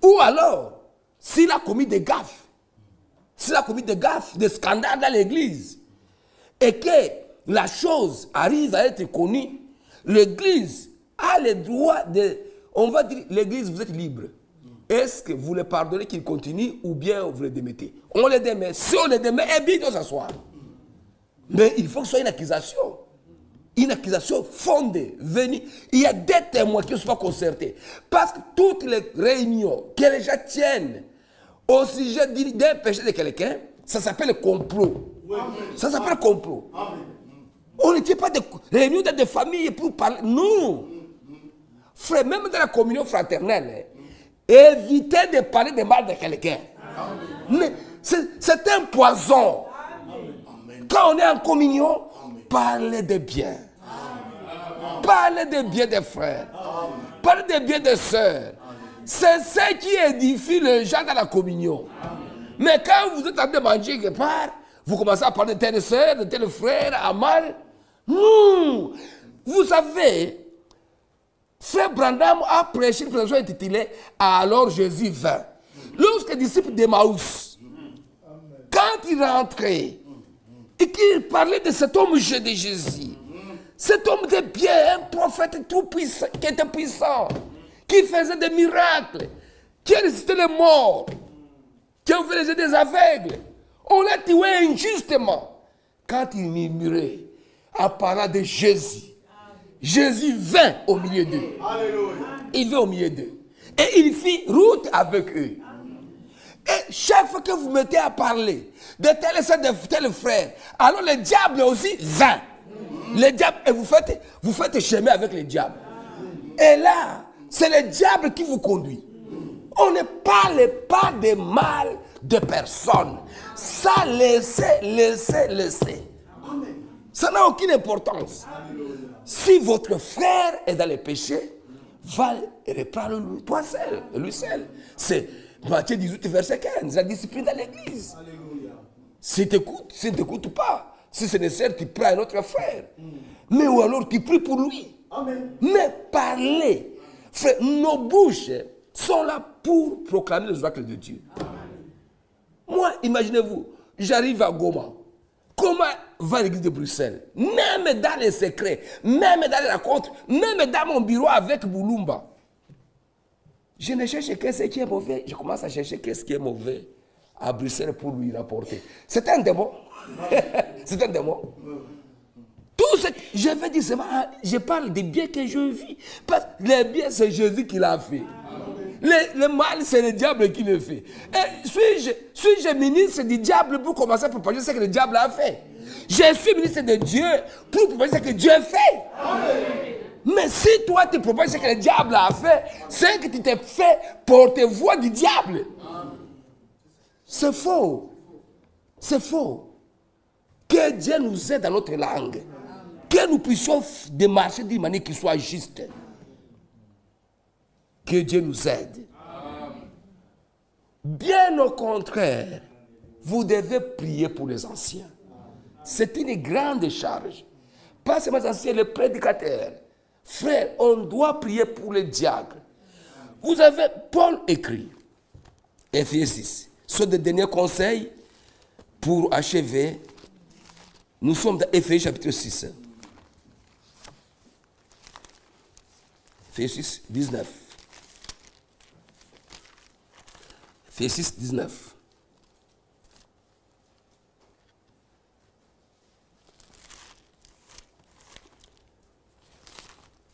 Ou alors, s'il a commis des gaffes, des scandales dans l'église, et que la chose arrive à être connue, l'église a le droit de... On va dire, l'église, vous êtes libre. Est-ce que vous le pardonnez qu'il continue ou bien vous le démettez? On le démet. Si on le démet, eh bien, il doit s'asseoir. Mais il faut que ce soit une accusation. Une accusation fondée, venue. Il y a des témoins qui ne sont pas concertés. Parce que toutes les réunions que les gens tiennent au sujet d'un péché de quelqu'un, ça s'appelle complot. Ça s'appelle complot. On ne tient pas de réunions dans des familles pour parler. Non. Frère, même dans la communion fraternelle, évitez de parler de mal de quelqu'un. C'est un poison. Quand on est en communion, parlez de bien. Parlez de bien des frères. Parlez de bien des sœurs. C'est ce qui édifie les gens dans la communion. Mais quand vous êtes en train de manger quelque part, vous commencez à parler de telle sœur, de tel frère, à mal. Non. Vous savez, Frère Branham a prêché une prédication intitulée « Alors Jésus vint ». Lorsque les disciples d'Emmaüs, quand ils rentraient et qu'ils parlaient de cet homme de Jésus, cet homme de bien, un prophète tout puissant, qui était puissant, qui faisait des miracles, qui a ressuscité les morts, qui a ouvert les yeux des aveugles, on l'a tué injustement. Quand il murmurait en parlant de Jésus, Jésus vint au milieu d'eux. Il vint au milieu d'eux. Et il fit route avec eux. Et chaque fois que vous mettez à parler de tel et de tel frère, alors le diable aussi vint. Le diable, et vous faites chemin avec le diable. Et là, c'est le diable qui vous conduit. On ne parle pas de mal de personne. Ça, laissez. Ça n'a aucune importance. Si votre frère est dans le péché, va reprendre lui seul. C'est Matthieu 18, verset 15, la discipline dans l'église. Si tu n'écoutes pas, si c'est nécessaire, tu prends un autre frère. Mais ou alors tu pries pour lui. Mais parlez. Frère, nos bouches sont là pour proclamer les oracles de Dieu. Moi, imaginez-vous, j'arrive à Goma. Comment va l'église de Bruxelles? Même dans les secrets, même dans les rencontres, même dans mon bureau avec Boulumba. Je ne cherche que ce qui est mauvais. Je commence à chercher ce qui est mauvais à Bruxelles pour lui rapporter. C'est un démon. C'est un démon. Tout ce que je vais dire, je parle des biens que je vis. Parce que les biens, c'est Jésus qui l'a fait. Le mal, c'est le diable qui le fait. Et suis-je ministre du diable pour commencer à propager ce que le diable a fait? Je suis ministre de Dieu pour propager ce que Dieu fait. Amen. Mais si toi tu propages ce que le diable a fait, c'est que tu t'es fait porte-voix du diable. C'est faux. C'est faux. Que Dieu nous aide dans notre langue. Que nous puissions démarcher d'une manière qui soit juste. Que Dieu nous aide. Bien au contraire, vous devez prier pour les anciens. C'est une grande charge. Pas seulement les anciens, les prédicateurs. Frère, on doit prier pour les diacres. Vous avez Paul écrit, Ephésiens 6. Ce sont des derniers conseils pour achever. Nous sommes dans Ephésiens chapitre 6. Ephésiens 6, 19. Ephésiens 6, 19.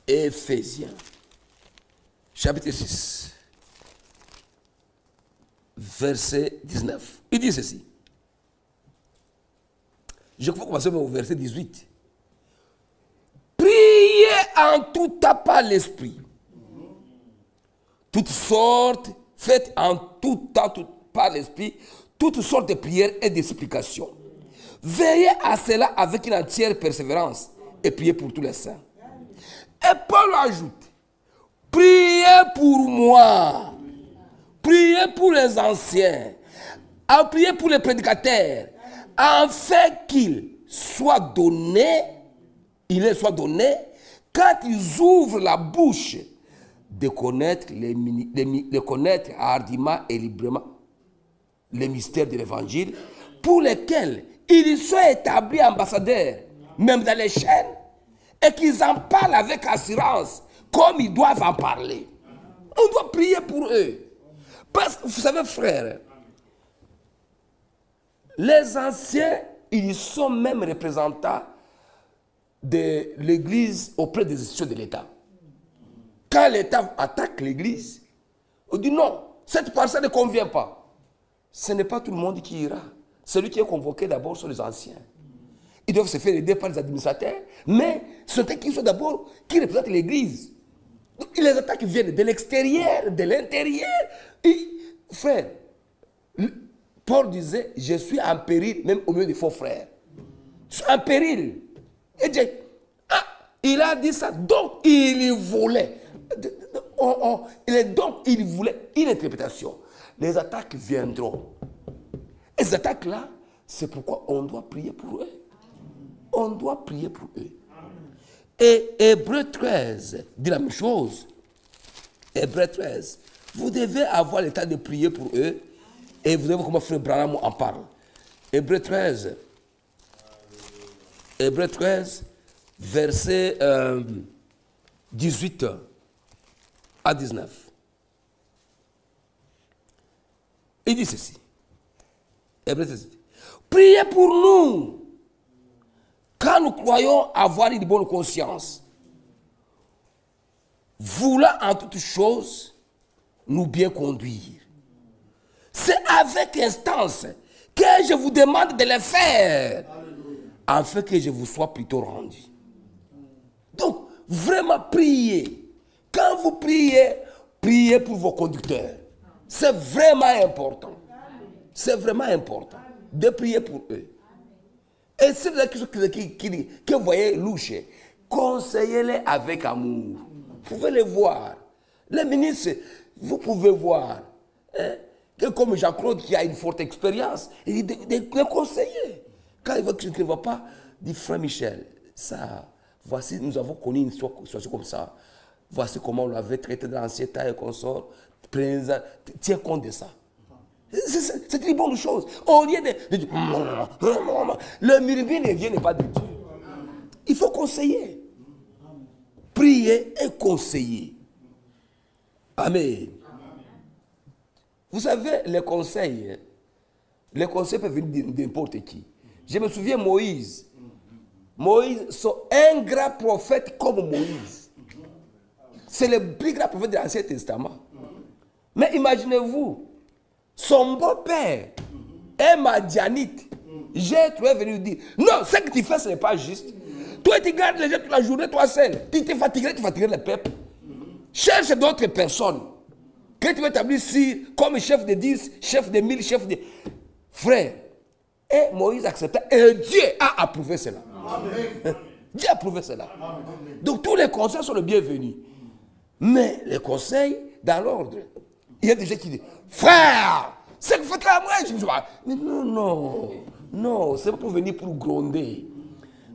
Éphésiens, chapitre 6, verset 19. Il dit ceci. Je vais commencer au verset 18. Priez en tout temps par l'esprit. Toutes sortes, faites en tout temps par l'esprit, toutes sortes de prières et d'explications. Veillez à cela avec une entière persévérance et priez pour tous les saints. Et Paul ajoute, priez pour moi, priez pour les anciens, priez pour les prédicateurs, afin qu'il soit donné, quand ils ouvrent la bouche, de connaître hardiment et librement les mystères de l'évangile, pour lesquels ils sont établis ambassadeurs, même dans les chaînes, et qu'ils en parlent avec assurance, comme ils doivent en parler. On doit prier pour eux. Parce que, vous savez, frères, les anciens, ils sont même représentants de l'Église auprès des institutions de l'État. Quand l'État attaque l'Église, on dit non, cette parcelle ne convient pas. Ce n'est pas tout le monde qui ira. Celui qui est convoqué d'abord sont les anciens. Ils doivent se faire aider par les administrateurs, mais ce sont eux qui sont d'abord, qui représentent l'Église. Les attaques viennent de l'extérieur, de l'intérieur. Frère, Paul disait, je suis en péril, même au milieu des faux frères. Je suis en péril. Et Dieu, il a dit ça, donc il voulait. Donc il voulait une interprétation. Les attaques viendront. Et ces attaques-là, c'est pourquoi on doit prier pour eux. On doit prier pour eux. Et Hébreux 13 dit la même chose. Hébreux 13. Vous devez avoir le temps de prier pour eux. Et vous devez voir comment Frère Branham en parle. Hébreux 13. Hébreux 13, verset 18 à 19. Il dit ceci. Hébreux 13. Priez pour nous. Quand nous croyons avoir une bonne conscience, voulant en toutes choses nous bien conduire. C'est avec instance que je vous demande de le faire, afin que je vous sois plutôt rendu. vraiment priez. Quand vous priez, priez pour vos conducteurs. C'est vraiment important. C'est vraiment important de prier pour eux. Et si vous avez quelque chose que vous voyez louche, conseillez-les avec amour. Vous pouvez les voir. Les ministres, vous pouvez voir. Hein, que comme Jean-Claude qui a une forte expérience, et de les conseiller. Quand il voit que je ne va pas, dit frère Michel, ça, voici, nous avons connu une situation comme ça. Voici comment on l'avait traité dans l'ancien temps et consort. Tiens compte de ça. C'est une bonne chose. Au lieu de dire, le murmure ne vient pas de Dieu. Il faut conseiller. Prier et conseiller. Amen. Vous savez, les conseils peuvent venir de n'importe qui. Je me souviens Moïse. Moïse, c'est un grand prophète comme Moïse. C'est le plus grand prophète de l'Ancien Testament. Mais imaginez-vous, son beau-père, un Madianite, Jéthro est venu lui dire, non, ce que tu fais, ce n'est pas juste. Toi, tu gardes les gens toute la journée, toi seul. Tu te fatiguerais, tu fatiguerais le peuple. Cherche d'autres personnes. Que tu veux établir ici comme chef de 10, chef de 1000, chef de... Frère, et Moïse accepta, et Dieu a approuvé cela. Amen. Dieu a approuvé cela. Amen. Donc tous les conseils sont les bienvenus. Mais les conseils, dans l'ordre, il y a des gens qui disent, frère, c'est que vous faites là, moi, je dis, mais non, c'est pas pour venir pour gronder.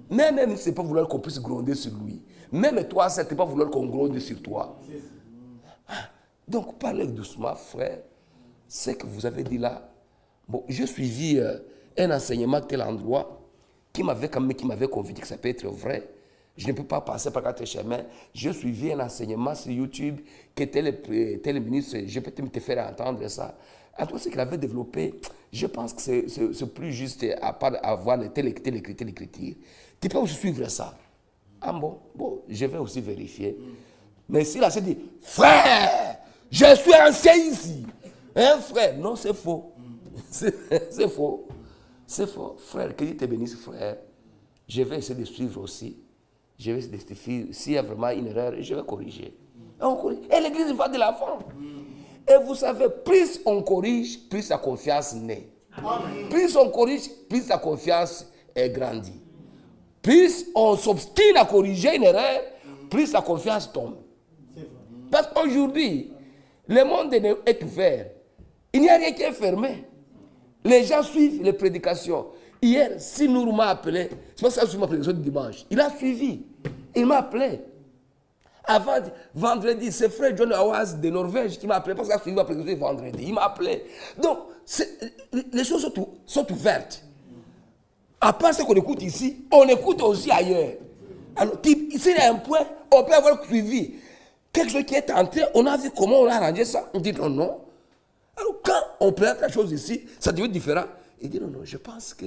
Mais même, c'est pas vouloir qu'on puisse gronder sur lui. Même toi, c'est pas vouloir qu'on gronde sur toi. Donc, parlez doucement, frère. Ce que vous avez dit là, bon, j'ai suivi un enseignement à tel endroit qui m'avait convaincu que ça peut être vrai. Je ne peux pas passer par quatre chemins. J'ai suivi un enseignement sur YouTube que tel ministre, je peux te faire entendre ça. En tout cas, ce qu'il avait développé, je pense que c'est plus juste à part avoir tel écriture. Tu peux aussi suivre ça. Ah bon, je vais aussi vérifier. Mais s'il a dit, frère, je suis ancien ici. Hein, frère? Non, c'est faux. C'est faux. C'est faux. Frère, que Dieu te bénisse, frère. Je vais essayer de suivre aussi. Je vais essayer de suivre. S'il y a vraiment une erreur, je vais corriger. Et l'église va de l'avant. Et vous savez, plus on corrige, plus la confiance naît. Plus on corrige, plus la confiance est grandie. Plus on s'obstine à corriger une erreur, plus la confiance tombe. Parce qu'aujourd'hui, le monde est ouvert. Il n'y a rien qui est fermé. Les gens suivent les prédications. Hier, Sinour m'a appelé. C'est pas ça que je ma prédication du dimanche. Il a suivi. Il m'a appelé. Avant, vendredi, c'est frère John Awaz de Norvège qui m'a appelé parce qu'il a suivi ma prédication vendredi. Il m'a appelé. Donc, les choses sont ouvertes. À part ce qu'on écoute ici, on écoute aussi ailleurs. Alors, ici, il y a un point, on peut avoir suivi. Quelque chose qui est entré, on a vu comment on a arrangé ça. On dit non. Alors, quand on présente la chose ici, ça devient différent. Il dit non, je pense que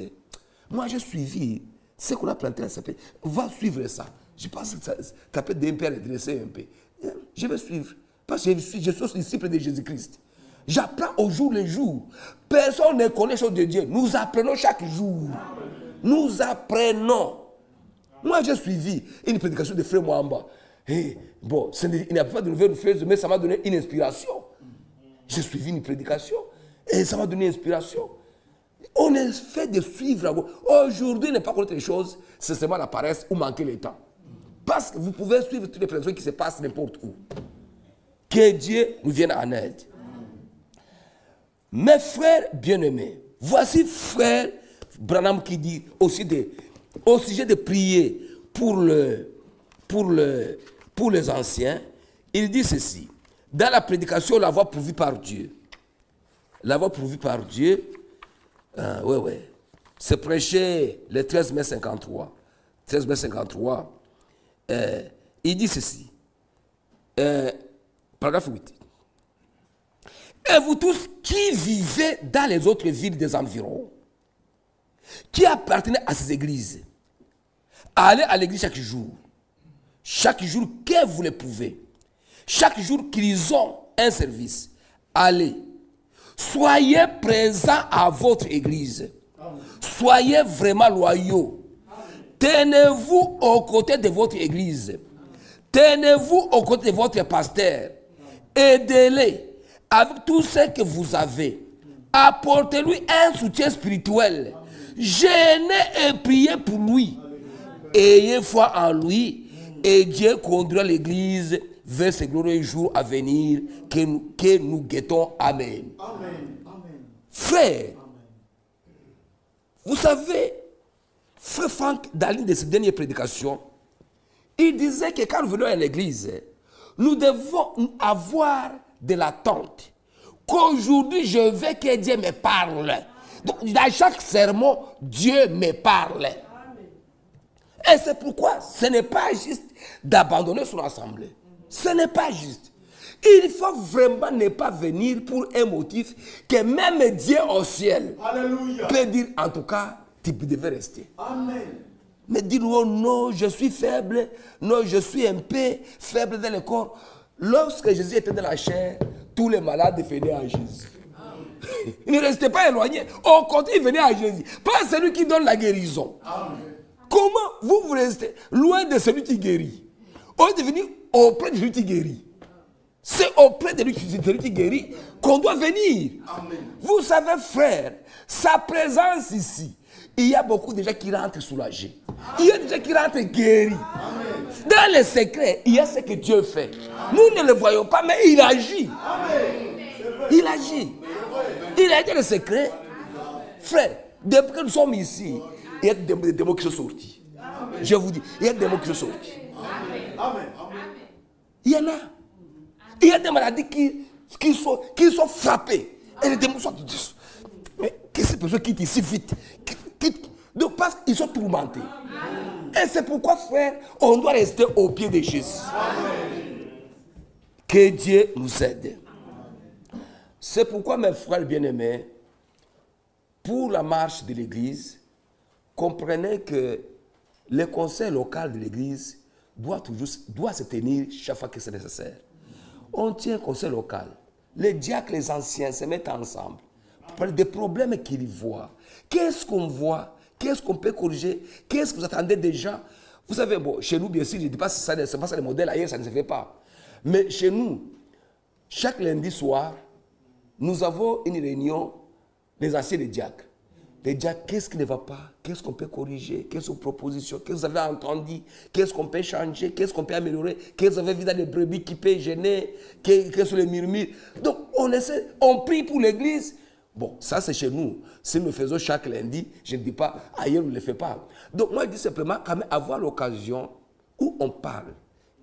moi j'ai suivi ce qu'on a planté, ça peut, va suivre ça. Je pense que ça peut d'un peu redresser un peu. Je vais suivre. Parce que je suis disciple de Jésus-Christ. J'apprends au jour le jour. Personne ne connaît les choses de Dieu. Nous apprenons chaque jour. Nous apprenons. Moi j'ai suivi une prédication de Frère Mwamba. Et, bon, il n'y a pas de nouvelles phrases, mais ça m'a donné une inspiration. J'ai suivi une prédication et ça m'a donné une inspiration. On est fait de suivre. Aujourd'hui, ne pas connaître les choses, c'est seulement la paresse ou manquer le temps. Parce que vous pouvez suivre toutes les prédictions qui se passent n'importe où. Que Dieu nous vienne en aide. Mes frères bien-aimés, voici frère Branham qui dit aussi au sujet de prier pour les anciens, il dit ceci. Dans la prédication, la voie pourvue par Dieu. La voie pourvue par Dieu, c'est prêché le 13 mai 53. 13 mai 53, il dit ceci. Paragraphe 8. Et vous tous qui vivez dans les autres villes des environs, qui appartenez à ces églises, allez à l'église chaque jour que vous le pouvez. Chaque jour qu'ils ont un service, allez. Soyez présents à votre église. Soyez vraiment loyaux. Tenez-vous aux côtés de votre église. tenez-vous aux côtés de votre pasteur. Aidez-les avec tout ce que vous avez. Apportez-lui un soutien spirituel. Gênez et priez pour lui. Ayez foi en lui et Dieu conduira l'Église vers ce glorieux jour à venir que nous guettons. Amen. Frère, vous savez, Frère Franck, dans l'une de ses dernières prédications, il disait que quand nous venons à l'église, nous devons avoir de l'attente. Qu'aujourd'hui, je veux que Dieu me parle. Donc, dans chaque sermon, Dieu me parle. Et c'est pourquoi ce n'est pas juste d'abandonner son assemblée. Ce n'est pas juste. Il faut vraiment ne pas venir pour un motif que même Dieu au ciel peut dire, en tout cas, tu devais rester. Amen. Mais dire, oh non, je suis faible, non, je suis un peu faible dans le corps. Lorsque Jésus était dans la chair, tous les malades venaient à Jésus. Ils ne restaient pas éloignés. Au contraire, ils venaient à Jésus. Pas celui qui donne la guérison. Amen. Comment vous restez loin de celui qui guérit? On est devenu auprès de celui qui guérit. C'est auprès de lui qui guérit qu'on doit venir. Amen. Vous savez, frère, sa présence ici, il y a beaucoup de gens qui rentrent soulagés. Il y a des gens qui rentrent guéris. Amen. Dans les secrets, il y a ce que Dieu fait. Amen. Nous ne le voyons pas, mais il agit. Amen. Il agit. Il a été le secret. Frère, depuis que nous sommes ici, il y a des démons qui sont sortis. Amen. Je vous dis, il y a des démons qui sont sortis. Amen. Il y en a. Il y a des maladies qui sont frappées. Et les démons sont... Mais que ces personnes quittent ici vite. Donc parce qu'ils sont tourmentés. Et c'est pourquoi, frère, on doit rester au pied de Jésus. Que Dieu nous aide. C'est pourquoi, mes frères bien-aimés, pour la marche de l'Église, comprenez que le conseil local de l'Église doit se tenir chaque fois que c'est nécessaire. On tient un conseil local. Les diacres, les anciens se mettent ensemble pour parler des problèmes qu'ils voient. Qu'est-ce qu'on voit? Qu'est-ce qu'on peut corriger? Qu'est-ce que vous attendez des gens? Vous savez, bon, chez nous, bien sûr, je ne dis pas si ça, c'est pas ça le modèle, ailleurs, ça ne se fait pas. Mais chez nous, chaque lundi soir, nous avons une réunion des anciens des diacres. Les diacres, qu'est-ce qui ne va pas? Qu'est-ce qu'on peut corriger? Quelles sont vos propositions? Qu'est-ce que vous avez entendu? Qu'est-ce qu'on peut changer? Qu'est-ce qu'on peut améliorer? Qu'est-ce que vous avez vu dans les brebis qui peuvent gêner? Quels sont les murmures? Donc, on prie pour l'église. Bon, ça c'est chez nous. Si nous le faisons chaque lundi, je ne dis pas, ailleurs on ne le fait pas. Donc, moi je dis simplement, quand même, avoir l'occasion où on parle.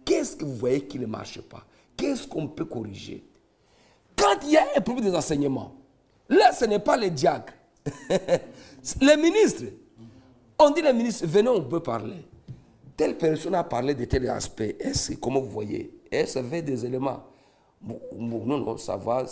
Qu'est-ce que vous voyez qui ne marche pas? Qu'est-ce qu'on peut corriger? Quand il y a un problème des enseignements, là ce n'est pas les diacres. Les ministres, on dit les ministres, venez, on peut parler. Telle personne a parlé de tel aspect. Est-ce que, comment vous voyez? Est-ce avait des éléments? Bon, non, ça va.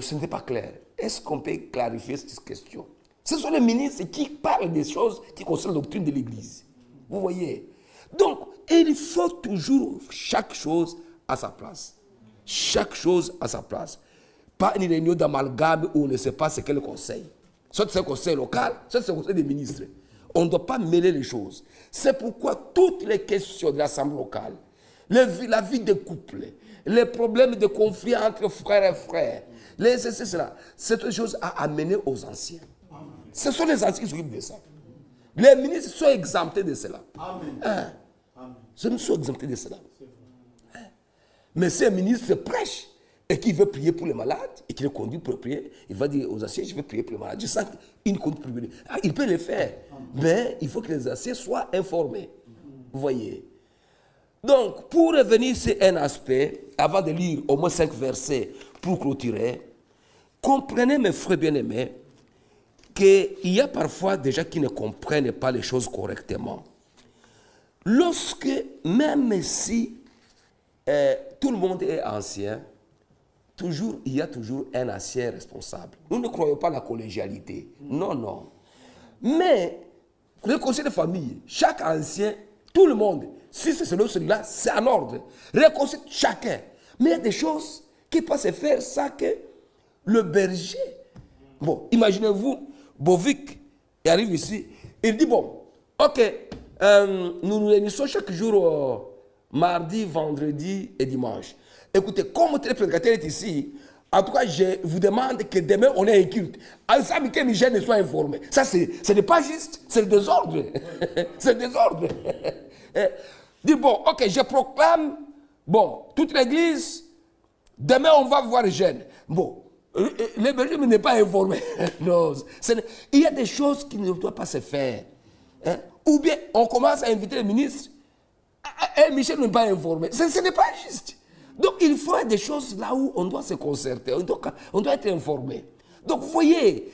Ce n'était pas clair. Est-ce qu'on peut clarifier cette question? Ce sont les ministres qui parlent des choses qui concernent la doctrine de l'Église. Vous voyez? Donc, il faut toujours chaque chose à sa place. Chaque chose à sa place. Pas une réunion d'amalgame où on ne sait pas ce qu'est le conseil. Soit c'est un conseil local, soit c'est un conseil des ministres. On ne doit pas mêler les choses. C'est pourquoi toutes les questions de l'Assemblée locale, la vie des couples, les problèmes de conflit entre frères et frères, c'est une chose à amener aux anciens. Ce sont les anciens qui s'occupent de ça. Les ministres sont exemptés de cela. Amen. Ils sont exemptés de cela. Mais si un ministre prêche et qui veut prier pour les malades et qui le conduit pour prier, il va dire aux anciens, je vais prier pour les malades. Je sens qu'il conduit pour prier. Il peut le faire, mais il faut que les anciens soient informés. Vous voyez. Donc, pour revenir sur un aspect, avant de lire au moins 5 versets pour clôturer, comprenez, mes frères bien-aimés, qu'il y a parfois des gens qui ne comprennent pas les choses correctement. Lorsque, même si tout le monde est ancien, il y a toujours un ancien responsable. Nous ne croyons pas à la collégialité. Non. Mais, le conseil de famille, chaque ancien, tout le monde, si c'est celui-là, c'est en ordre. Réconcilie chacun. Mais il y a des choses qui peuvent se faire sans que le berger... Bon, imaginez-vous, Bovic, il arrive ici, il dit, bon, ok, nous nous réunissons chaque jour, mardi, vendredi et dimanche. Écoutez, comme le prédicateur est ici, en tout cas, je vous demande que demain, on ait un culte. Ensemble, que Michel soit informé. Ça, ce n'est pas juste, c'est le désordre. C'est le désordre. Dis bon, ok, je proclame, bon, toute l'église, demain, on va voir jeûne. Bon, le berger n'est pas informé. Non, il y a des choses qui ne doivent pas se faire. Hein? Ou bien, on commence à inviter le ministre, et Michel n'est pas informé. Ce n'est pas juste. Donc, il faut des choses là où on doit se concerter, on doit être informé. Donc, vous voyez,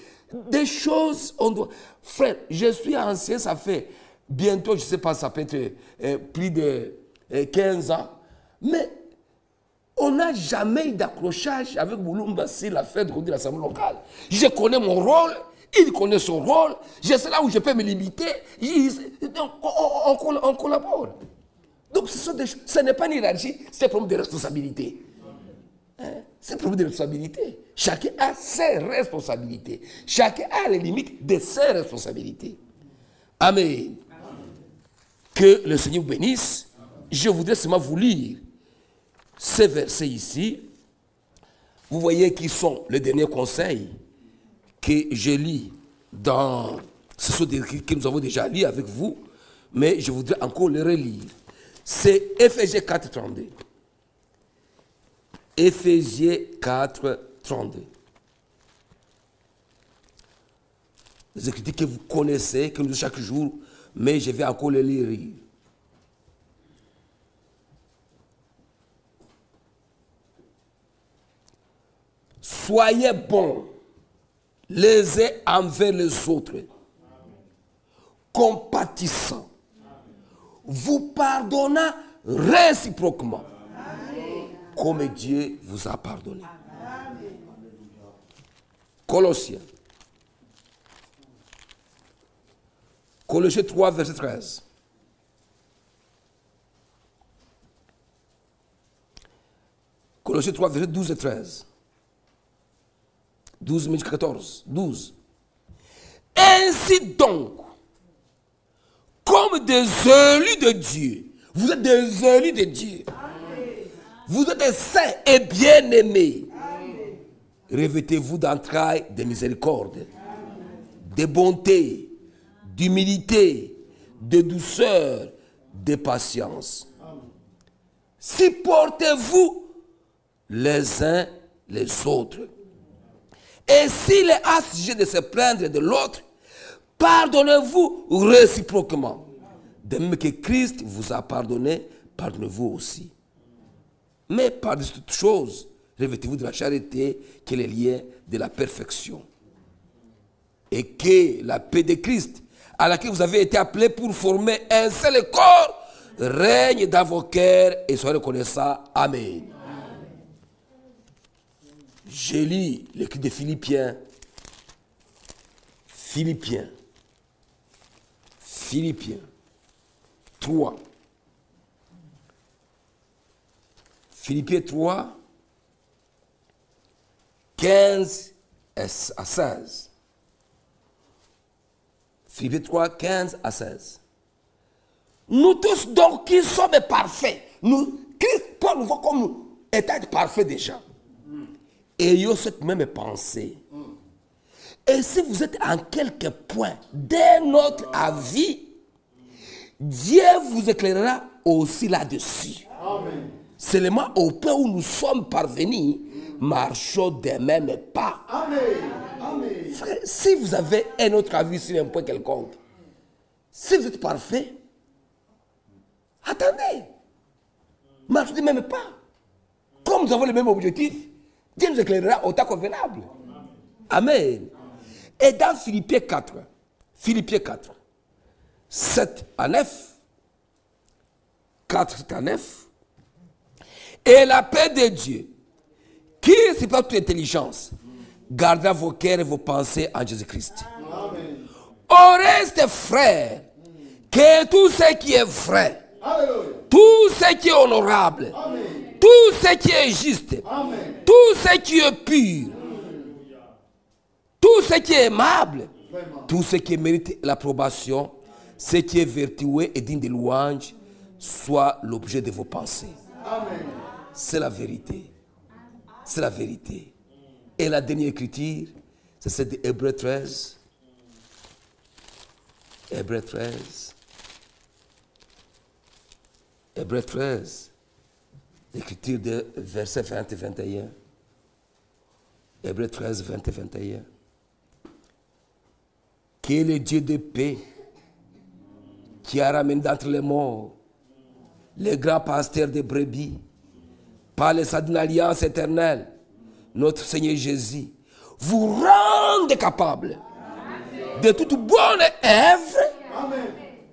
des choses, on doit... Frère, je suis ancien, ça fait bientôt, je ne sais pas, ça peut être plus de 15 ans, mais on n'a jamais eu d'accrochage avec Boulumba sur la fête de l'Assemblée locale. Je connais mon rôle, il connaît son rôle, je sais là où je peux me limiter, donc on collabore. Donc ce n'est pas une hiérarchie, c'est un problème de responsabilité. Hein? C'est un problème de responsabilité. Chacun a ses responsabilités. Chacun a les limites de ses responsabilités. Amen. Que le Seigneur vous bénisse. Je voudrais seulement vous lire ces versets ici. Vous voyez qui sont les derniers conseils que je lis dans... Ce sont des écrits que nous avons déjà lus avec vous, mais je voudrais encore les relire. C'est Éphésiens 4, 32. Éphésiens 4, 32. Les écritures que vous connaissez, que nous lisons chaque jour, mais je vais encore les lire. Soyez bons les uns envers les autres, compatissants, vous pardonnant réciproquement, comme Dieu vous a pardonné. Colossiens. Colossiens 3, verset 13. Colossiens 3, verset 12 et 13. 12, 14, 12. Ainsi donc, comme des élus de Dieu, vous êtes des élus de Dieu. Amen. Vous êtes des saints et bien-aimés. Revêtez-vous d'entrailles de miséricorde, de bonté, d'humilité, de douceur, de patience. Supportez-vous les uns les autres. Et s'il est à sujet de se plaindre de l'autre, pardonnez-vous réciproquement. De même que Christ vous a pardonné, pardonnez-vous aussi. Mais par toutes choses, revêtez-vous de la charité qui est le lien de la perfection. Et que la paix de Christ, à laquelle vous avez été appelés pour former un seul corps, règne dans vos cœurs et soyez reconnaissants. Amen. Je lis l'écrit de Philippiens. Philippiens 3. Philippiens 3, 15 à 16. Philippiens 3, 15 à 16. Nous tous donc qui sommes parfaits, Christ Paul nous voit comme étant parfaits déjà. Ayons cette même pensée. Et si vous êtes en quelque point de notre avis, Dieu vous éclairera aussi là-dessus. Seulement au point où nous sommes parvenus, marchons des mêmes pas. Amen. Amen. Frère, si vous avez un autre avis sur un point quelconque, si vous êtes parfait, attendez. Marchez des mêmes pas. Comme nous avons le même objectif, Dieu nous éclairera au temps convenable. Amen. Et dans Philippiens 4, 7 à 9, 4, 7 à 9, et la paix de Dieu, qui c'est pas toute intelligence, gardera vos cœurs et vos pensées en Jésus-Christ. Au reste, frères, que tout ce qui est vrai, tout ce qui est honorable, tout ce qui est juste, tout ce qui est pur, tout ce qui est aimable, tout ce qui mérite l'approbation, ce qui est vertueux et digne de louange soit l'objet de vos pensées. C'est la vérité. C'est la vérité. Et la dernière écriture, c'est celle de Hébreux 13. Hébreux 13. Hébreux 13. L'écriture de versets 20 et 21. Hébreux 13, 20 et 21. Que le Dieu de paix, qui a ramené d'entre les morts le grand pasteur des brebis, par le sang d'une alliance éternelle, notre Seigneur Jésus, vous rende capable de toute bonne œuvre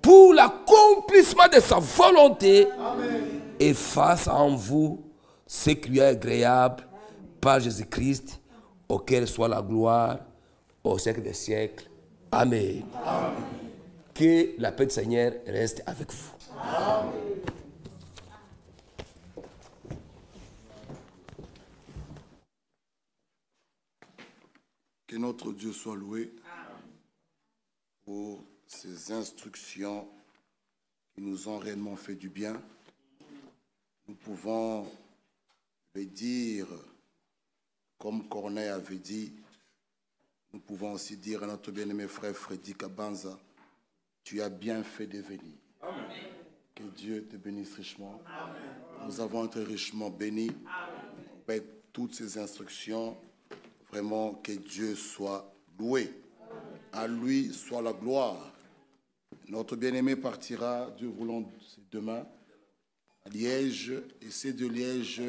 pour l'accomplissement de sa volonté et fasse en vous ce qui lui est agréable par Jésus-Christ, auquel soit la gloire au siècle des siècles. Amen. Que la paix du Seigneur reste avec vous. Que notre Dieu soit loué pour ces instructions qui nous ont réellement fait du bien. Nous pouvons le dire, comme Corneille avait dit, nous pouvons aussi dire à notre bien-aimé frère Freddy Kabanza, tu as bien fait de venir. Amen. Que Dieu te bénisse richement. Amen. Nous avons été richement bénis avec toutes ces instructions. Vraiment, que Dieu soit loué. Amen. À lui soit la gloire. Notre bien-aimé partira, Dieu voulant, demain à Liège, et ces de Liège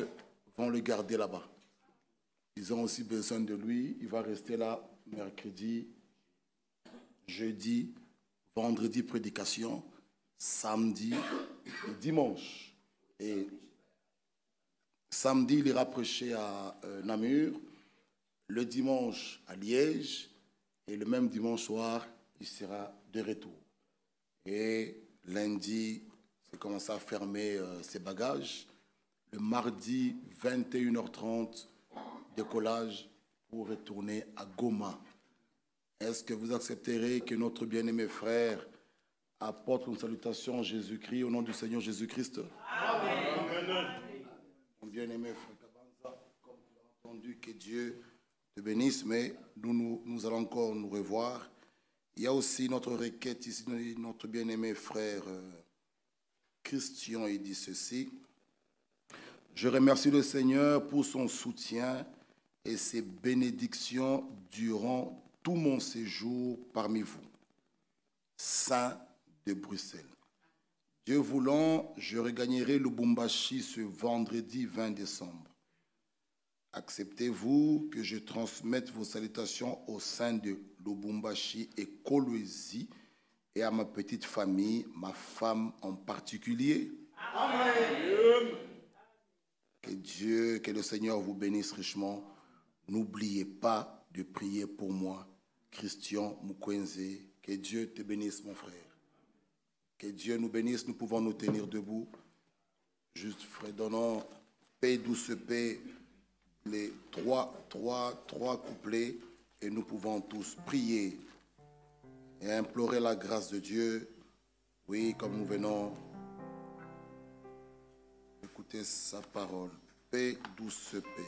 vont le garder là-bas. Ils ont aussi besoin de lui. Il va rester là mercredi, jeudi, vendredi prédication, samedi et dimanche. Et samedi, il ira prêcher à Namur, le dimanche à Liège, et le même dimanche soir, il sera de retour. Et lundi, c'est commencé à fermer ses bagages. Le mardi, 21h30, décollage pour retourner à Goma. Est-ce que vous accepterez que notre bien-aimé frère apporte une salutation à Jésus-Christ au nom du Seigneur Jésus-Christ? Amen. Mon bien-aimé frère Kabanza, comme tu as entendu, que Dieu te bénisse, mais nous allons encore nous revoir. Il y a aussi notre requête ici, notre bien-aimé frère Christian, il dit ceci. Je remercie le Seigneur pour son soutien et ses bénédictions durant tout mon séjour parmi vous, saints de Bruxelles. Dieu voulant, je regagnerai Lubumbashi ce vendredi 20 décembre. Acceptez-vous que je transmette vos salutations au sein de Lubumbashi et Kolwezi et à ma petite famille, ma femme en particulier. Amen. Que le Seigneur vous bénisse richement. N'oubliez pas de prier pour moi, Christian Mukwenze. Que Dieu te bénisse, mon frère. Que Dieu nous bénisse, nous pouvons nous tenir debout. Juste, frère, donnons paix, douce paix, les trois couplets, et nous pouvons tous prier et implorer la grâce de Dieu. Oui, comme nous venons écouter sa parole. Paix, douce paix.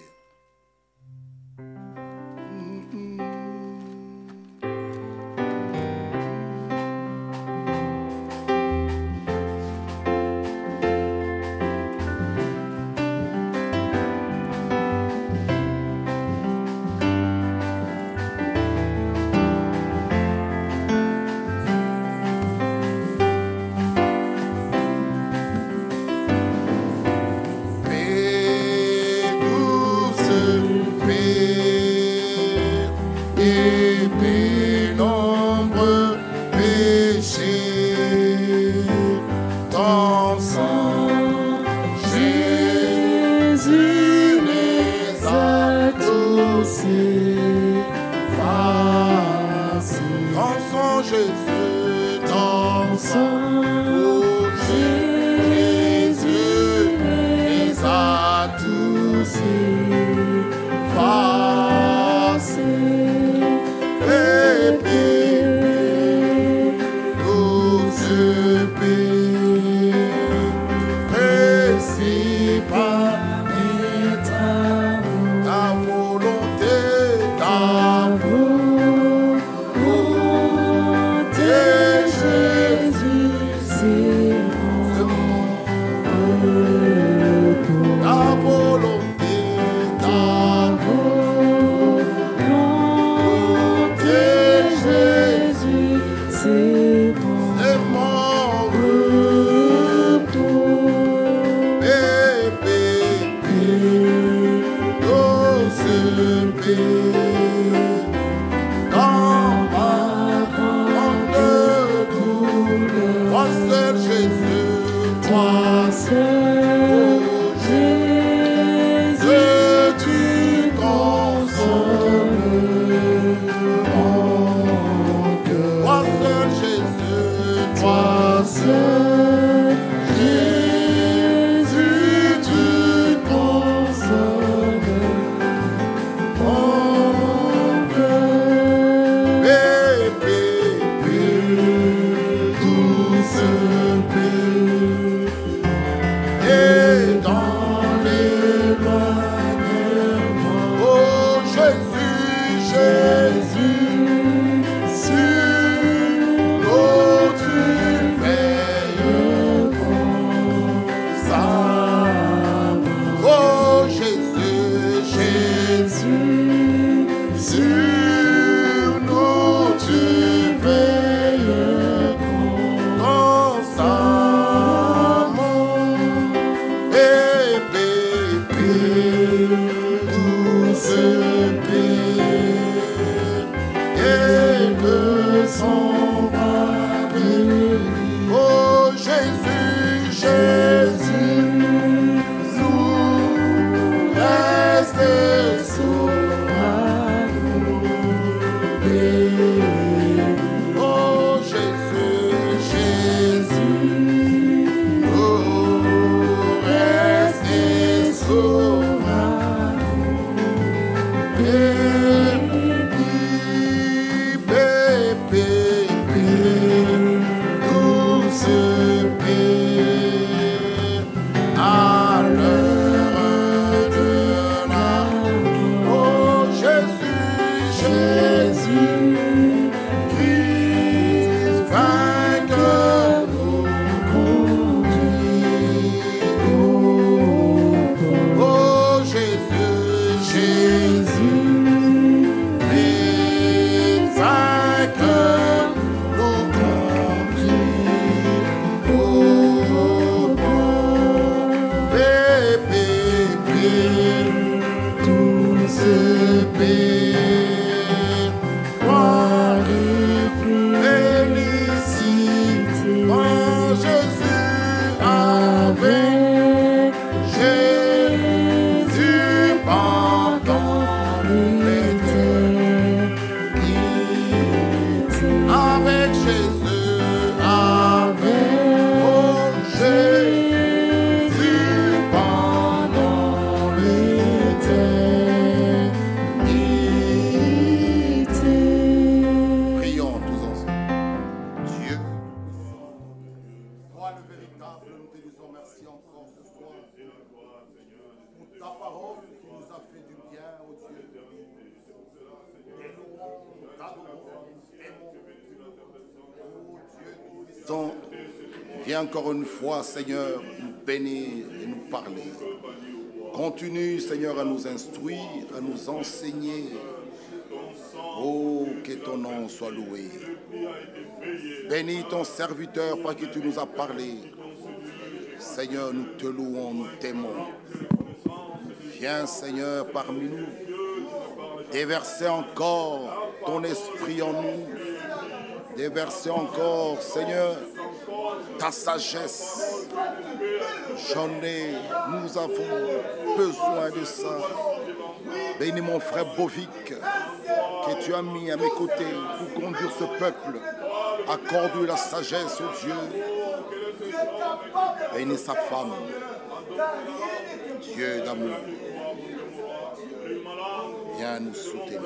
Douce Viens encore une fois, Seigneur, nous bénir et nous parler. Continue, Seigneur, à nous instruire, à nous enseigner. Oh, que ton nom soit loué. Bénis ton serviteur par qui tu nous as parlé. Seigneur, nous te louons, nous t'aimons. Viens, Seigneur, parmi nous, déverser encore ton esprit en nous. Déverser encore, Seigneur, ta sagesse. Nous avons besoin de ça. Bénis mon frère Bovic, que tu as mis à mes côtés pour conduire ce peuple. Accorde-lui la sagesse, oh Dieu. Bénis sa femme, Dieu d'amour. Viens nous soutenir.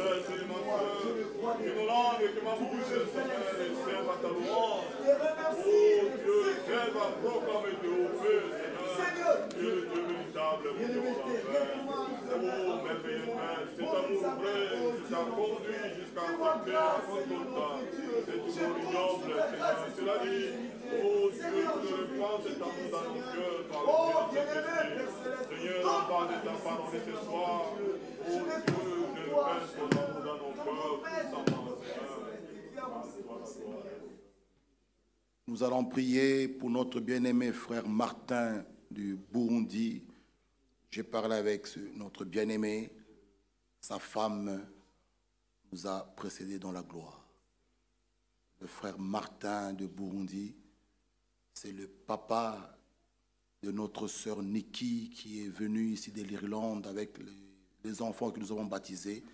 a conduit jusqu'à ce que la conduite c'est toujours ignoble, Seigneur. Cela dit, oh Dieu, tu ne répands cet amour dans nos cœurs par le Dieu de Saint-Esprit. Seigneur, on parle de ta parole ce soir. Oh Dieu, je répands ton amour dans nos cœurs puissamment, Seigneur. Nous allons prier pour notre bien-aimé frère Martin du Burundi. J'ai parlé avec notre bien-aimé. Sa femme nous a précédés dans la gloire. Le frère Martin de Burundi, c'est le papa de notre sœur Nikki qui est venue ici de l'Irlande avec les enfants que nous avons baptisés.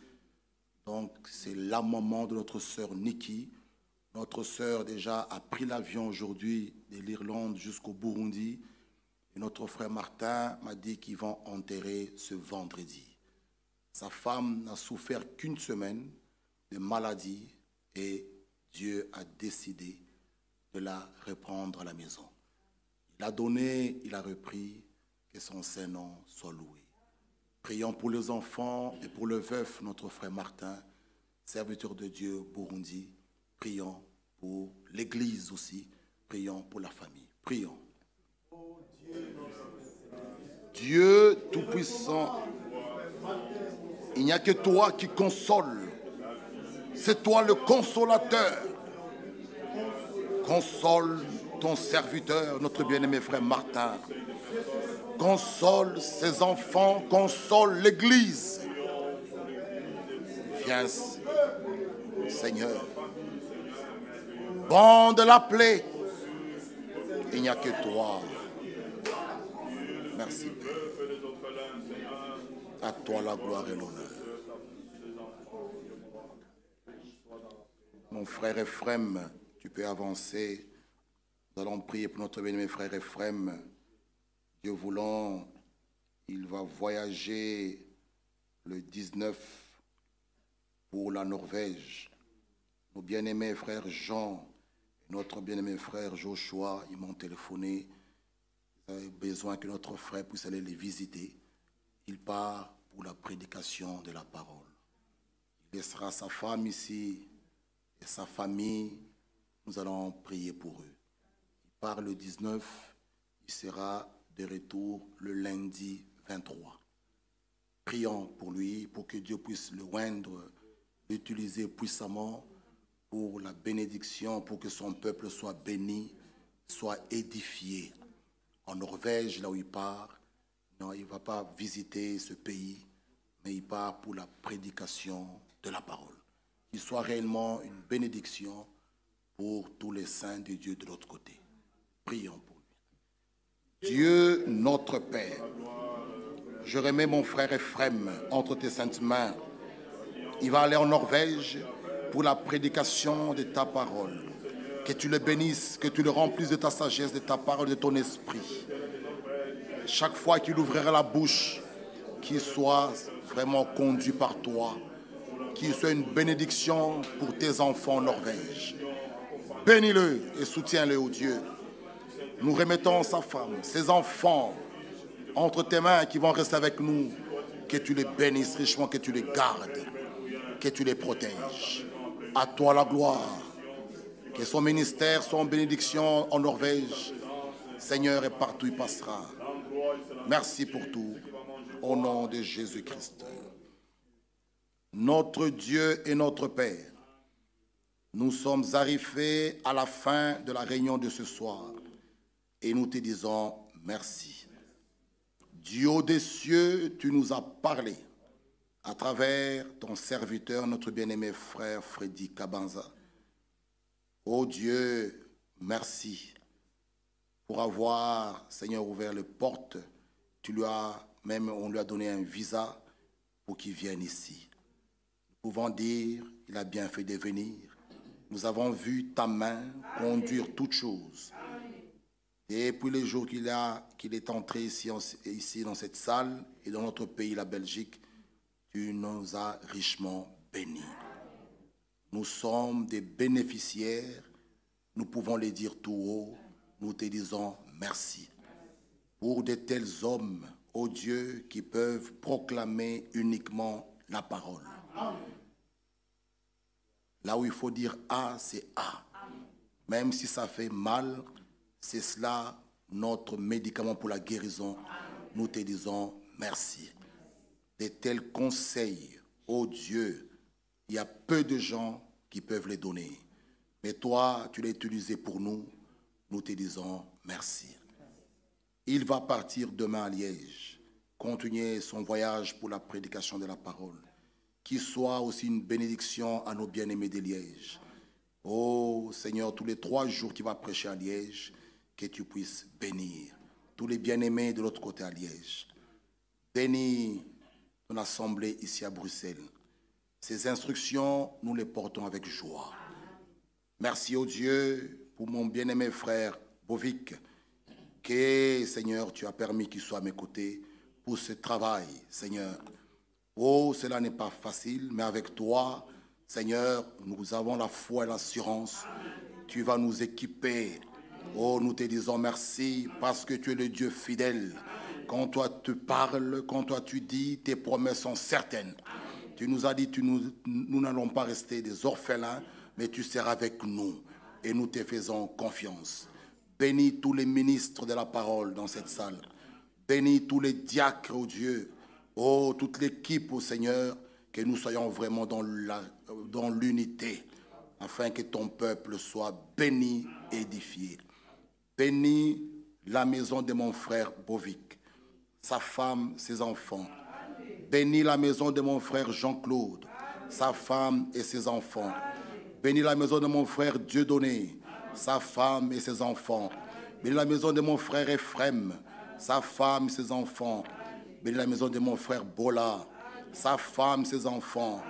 Donc c'est la maman de notre sœur Nikki. Notre sœur déjà a pris l'avion aujourd'hui de l'Irlande jusqu'au Burundi. Et notre frère Martin m'a dit qu'ils vont enterrer ce vendredi. Sa femme n'a souffert qu'une semaine de maladie et Dieu a décidé de la reprendre à la maison. Il a donné, il a repris, que son Saint-Nom soit loué. Prions pour les enfants et pour le veuf, notre frère Martin, serviteur de Dieu Burundi. Prions pour l'Église aussi. Prions pour la famille. Prions. Dieu Tout-Puissant, il n'y a que toi qui console. C'est toi le consolateur. Console ton serviteur, notre bien-aimé frère Martin. Console ses enfants, console l'Église. Viens, Seigneur. Bande la plaie. Il n'y a que toi. Merci, Père. À toi la gloire et l'honneur. Mon frère Ephrem, tu peux avancer. Nous allons prier pour notre bien-aimé frère Ephrem. Dieu voulant, il va voyager le 19 pour la Norvège. Nos bien-aimés frères Jean et notre bien-aimé frère Joshua, ils m'ont téléphoné. Ils avaient besoin que notre frère puisse aller les visiter. Il part pour la prédication de la parole. Il laissera sa femme ici et sa famille. Nous allons prier pour eux. Il part le 19, il sera de retour le lundi 23. Prions pour lui, pour que Dieu puisse le oindre, l'utiliser puissamment pour la bénédiction, pour que son peuple soit béni, soit édifié. En Norvège, là où il part, non, il ne va pas visiter ce pays, mais il part pour la prédication de la parole. Qu'il soit réellement une bénédiction pour tous les saints de Dieu de l'autre côté. Prions pour lui. Dieu notre Père, je remets mon frère Ephrem entre tes saintes mains. Il va aller en Norvège pour la prédication de ta parole. Que tu le bénisses, que tu le remplisses de ta sagesse, de ta parole, de ton esprit. Chaque fois qu'il ouvrira la bouche, qu'il soit vraiment conduit par toi, qu'il soit une bénédiction pour tes enfants en Norvège. Bénis-le et soutiens-le, ô Dieu. Nous remettons sa femme, ses enfants, entre tes mains qui vont rester avec nous. Que tu les bénisses richement, que tu les gardes, que tu les protèges. À toi la gloire. Que son ministère soit en bénédiction en Norvège. Seigneur, et partout il passera. Merci pour tout. Au nom de Jésus-Christ. Notre Dieu et notre Père, nous sommes arrivés à la fin de la réunion de ce soir et nous te disons merci. Dieu des cieux, tu nous as parlé à travers ton serviteur, notre bien-aimé frère Freddy Kabanza. Oh Dieu, merci pour avoir, Seigneur, ouvert les portes. On lui a donné un visa pour qu'il vienne ici. Nous pouvons dire, il a bien fait de venir. Nous avons vu ta main conduire toutes choses. Et puis les jours qu'il est entré ici dans cette salle et dans notre pays, la Belgique, tu nous as richement bénis. Nous sommes des bénéficiaires. Nous pouvons les dire tout haut. Nous te disons merci. Pour de tels hommes, ô Dieu, qui peuvent proclamer uniquement la parole. Là où il faut dire A, c'est A. Même si ça fait mal, c'est cela notre médicament pour la guérison. Nous te disons merci. De tels conseils, oh Dieu, il y a peu de gens qui peuvent les donner. Mais toi, tu l'as utilisé pour nous. Nous te disons merci. Il va partir demain à Liège, continuer son voyage pour la prédication de la parole. Qu'il soit aussi une bénédiction à nos bien-aimés de Liège. Oh Seigneur, tous les 3 jours qu'il va prêcher à Liège, que tu puisses bénir tous les bien-aimés de l'autre côté à Liège. Bénis ton assemblée ici à Bruxelles. Ces instructions, nous les portons avec joie. Merci au Dieu pour mon bien-aimé frère Bovic, que Seigneur, tu as permis qu'il soit à mes côtés pour ce travail, Seigneur. Oh, cela n'est pas facile, mais avec toi, Seigneur, nous avons la foi et l'assurance. Tu vas nous équiper. Oh, nous te disons merci parce que tu es le Dieu fidèle. Quand toi tu parles, quand toi tu dis, tes promesses sont certaines. Tu nous as dit, nous n'allons pas rester des orphelins, mais tu seras avec nous et nous te faisons confiance. Bénis tous les ministres de la parole dans cette salle. Bénis tous les diacres, oh Dieu. Oh, toute l'équipe, oh Seigneur, que nous soyons vraiment dans l'unité, afin que ton peuple soit béni et édifié. Bénis la maison de mon frère Bovic, sa femme, ses enfants. Bénis la maison de mon frère Jean-Claude, sa femme et ses enfants. Bénis la maison de mon frère Dieudonné, sa femme et ses enfants. Bénis la maison de mon frère Ephrem, sa femme et ses enfants. Bénis la maison de mon frère Bola, sa femme, ses enfants.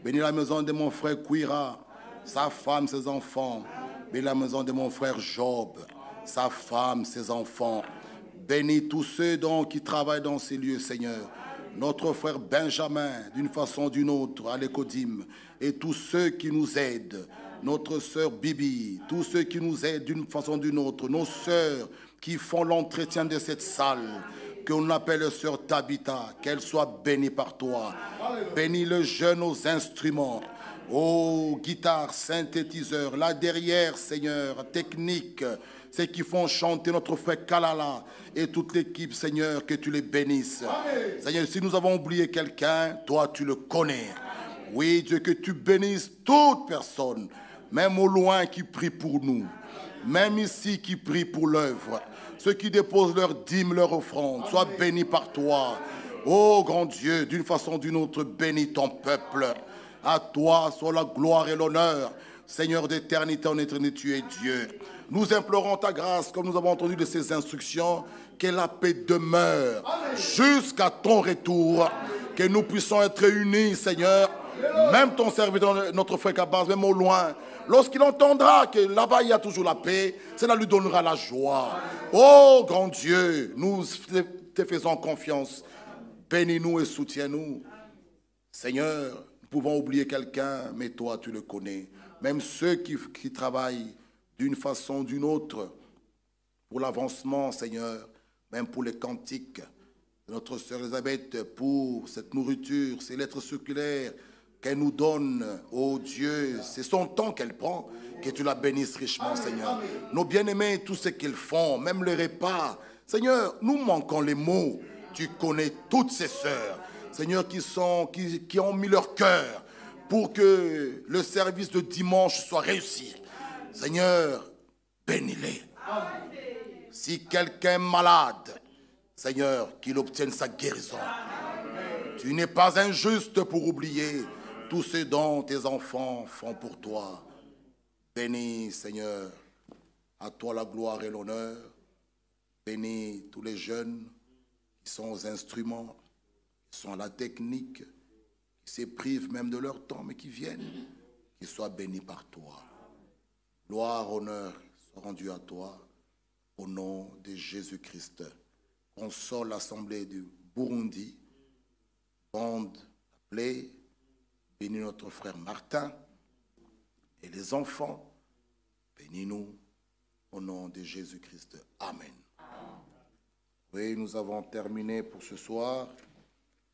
Bénis la maison de mon frère Kouira, sa femme, ses enfants. Bénis la maison de mon frère Job, sa femme, ses enfants. Bénis tous ceux qui travaillent dans ces lieux, Seigneur. Notre frère Benjamin, d'une façon ou d'une autre, à l'Écodim, et tous ceux qui nous aident. Notre sœur Bibi, tous ceux qui nous aident d'une façon ou d'une autre. Nos sœurs qui font l'entretien de cette salle, qu'on appelle sœur Tabitha, qu'elle soit bénie par toi. Bénis le jeune aux instruments. Oh, guitare, synthétiseur, là derrière, Seigneur, technique, ceux qui font chanter notre frère Kalala et toute l'équipe, Seigneur, que tu les bénisses. Amen. Seigneur, si nous avons oublié quelqu'un, toi tu le connais. Oui, Dieu, que tu bénisses toute personne, même au loin qui prie pour nous, même ici qui prie pour l'œuvre. Ceux qui déposent leur dîme, leur offrande, soient bénis par toi. Oh grand Dieu, d'une façon ou d'une autre, bénis ton peuple. À toi soit la gloire et l'honneur. Seigneur d'éternité en éternité, tu es Dieu. Nous implorons ta grâce, comme nous avons entendu de ces instructions, que la paix demeure jusqu'à ton retour. Que nous puissions être unis, Seigneur. Même ton serviteur, notre frère Kabaz, même au loin, lorsqu'il entendra que là-bas il y a toujours la paix, cela lui donnera la joie. Oh grand Dieu, nous te faisons confiance. Bénis-nous et soutiens-nous. Seigneur, nous pouvons oublier quelqu'un, mais toi tu le connais. Même ceux qui travaillent d'une façon ou d'une autre pour l'avancement, Seigneur, même pour les cantiques de notre sœur Elisabeth, pour cette nourriture, ces lettres circulaires qu'elle nous donne, oh Dieu, c'est son temps qu'elle prend, que tu la bénisses richement, Seigneur. Nos bien-aimés, tout ce qu'ils font, même les repas, Seigneur, nous manquons les mots. Tu connais toutes ces sœurs, Seigneur, qui ont mis leur cœur pour que le service de dimanche soit réussi. Seigneur, bénis-les. Si quelqu'un est malade, Seigneur, qu'il obtienne sa guérison. Tu n'es pas injuste pour oublier tout ce dont tes enfants font pour toi. Bénis, Seigneur, à toi la gloire et l'honneur. Bénis tous les jeunes qui sont aux instruments, qui sont à la technique, qui se privent même de leur temps, mais qui viennent, qu'ils soient bénis par toi. Gloire, honneur soit rendu à toi, au nom de Jésus-Christ. Console l'Assemblée du Burundi, bande appelée, bénis notre frère Martin et les enfants, bénis-nous au nom de Jésus-Christ. Amen. Oui, nous avons terminé pour ce soir.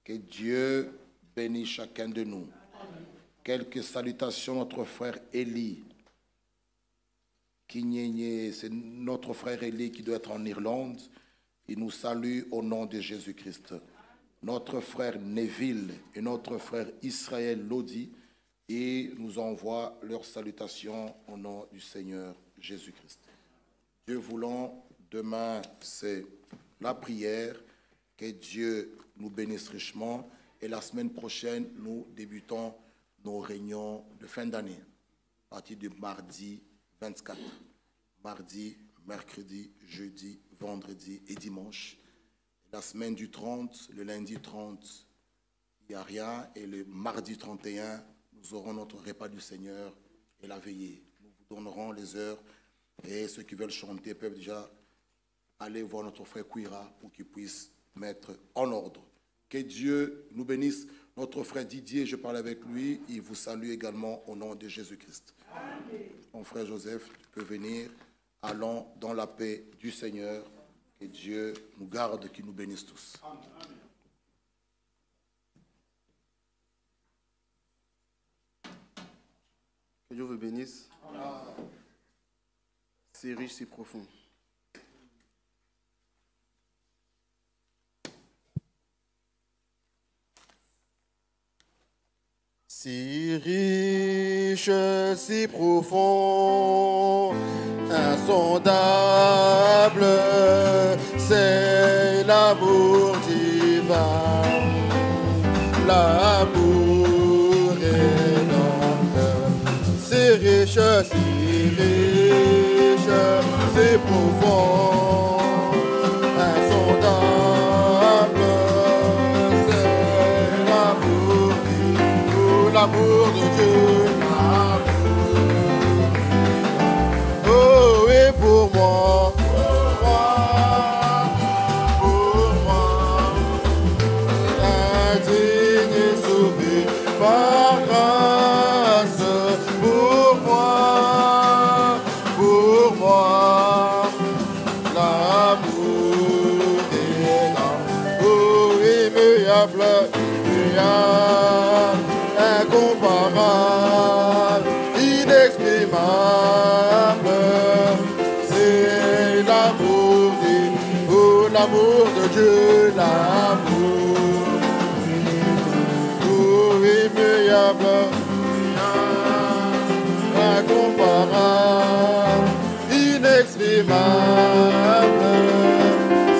Que Dieu bénisse chacun de nous. quelques salutations. Notre frère Élie, c'est notre frère Élie qui doit être en Irlande. Il nous salue au nom de Jésus-Christ. Notre frère Neville et notre frère Israël Lodi, et nous envoient leurs salutations au nom du Seigneur Jésus-Christ. Dieu voulant, demain c'est la prière. Que Dieu nous bénisse richement. Et la semaine prochaine, nous débutons nos réunions de fin d'année, à partir du mardi 24. Mardi, mercredi, jeudi, vendredi et dimanche. La semaine du 30, le lundi 30, il n'y a rien. Et le mardi 31, nous aurons notre repas du Seigneur et la veillée. Nous vous donnerons les heures. Et ceux qui veulent chanter peuvent déjà aller voir notre frère Kouira pour qu'il puisse mettre en ordre. Que Dieu nous bénisse. Notre frère Didier, je parle avec lui, il vous salue également au nom de Jésus-Christ. Mon frère Joseph, tu peux venir. Allons dans la paix du Seigneur. Que Dieu nous garde, qu'il nous bénisse tous. Que Dieu vous bénisse. C'est riche, c'est profond. Si riche, si profond, insondable, c'est l'amour divin, l'amour énorme. Si riche, si profond, insondable, c'est l'amour divin, l'amour de Dieu. Oh, et pour moi, indigne et sauvé par grâce, pour moi, l'amour est là. Oh, immuable, incomparable, inexprimable, c'est l'amour de Dieu, l'amour. Oh, immuable, incomparable, inexprimable,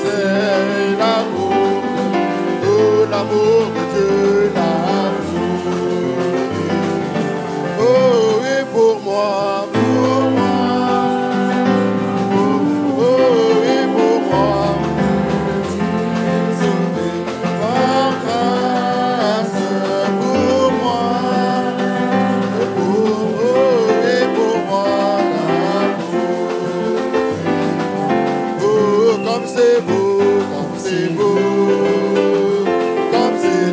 c'est l'amour, oh, l'amour de Dieu, l'amour. Oh, et pour moi, oh, et pour moi, sauvé par grâce, pour moi, et pour moi, l'amour. Oh, comme c'est beau, comme c'est beau, comme c'est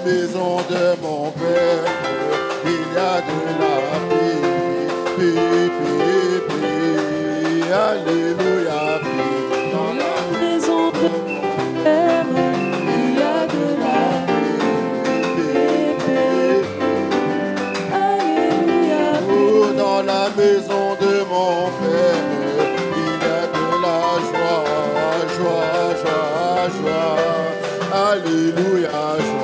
maison de mon Père, il y a de la paix, paix, paix, paix. Alléluia, paix. Dans la maison de mon Père, il y a de la paix, paix, paix. Alléluia, paix. Dans la maison de mon Père, il y a de la joie, joie, joie, joie. Alléluia, joie.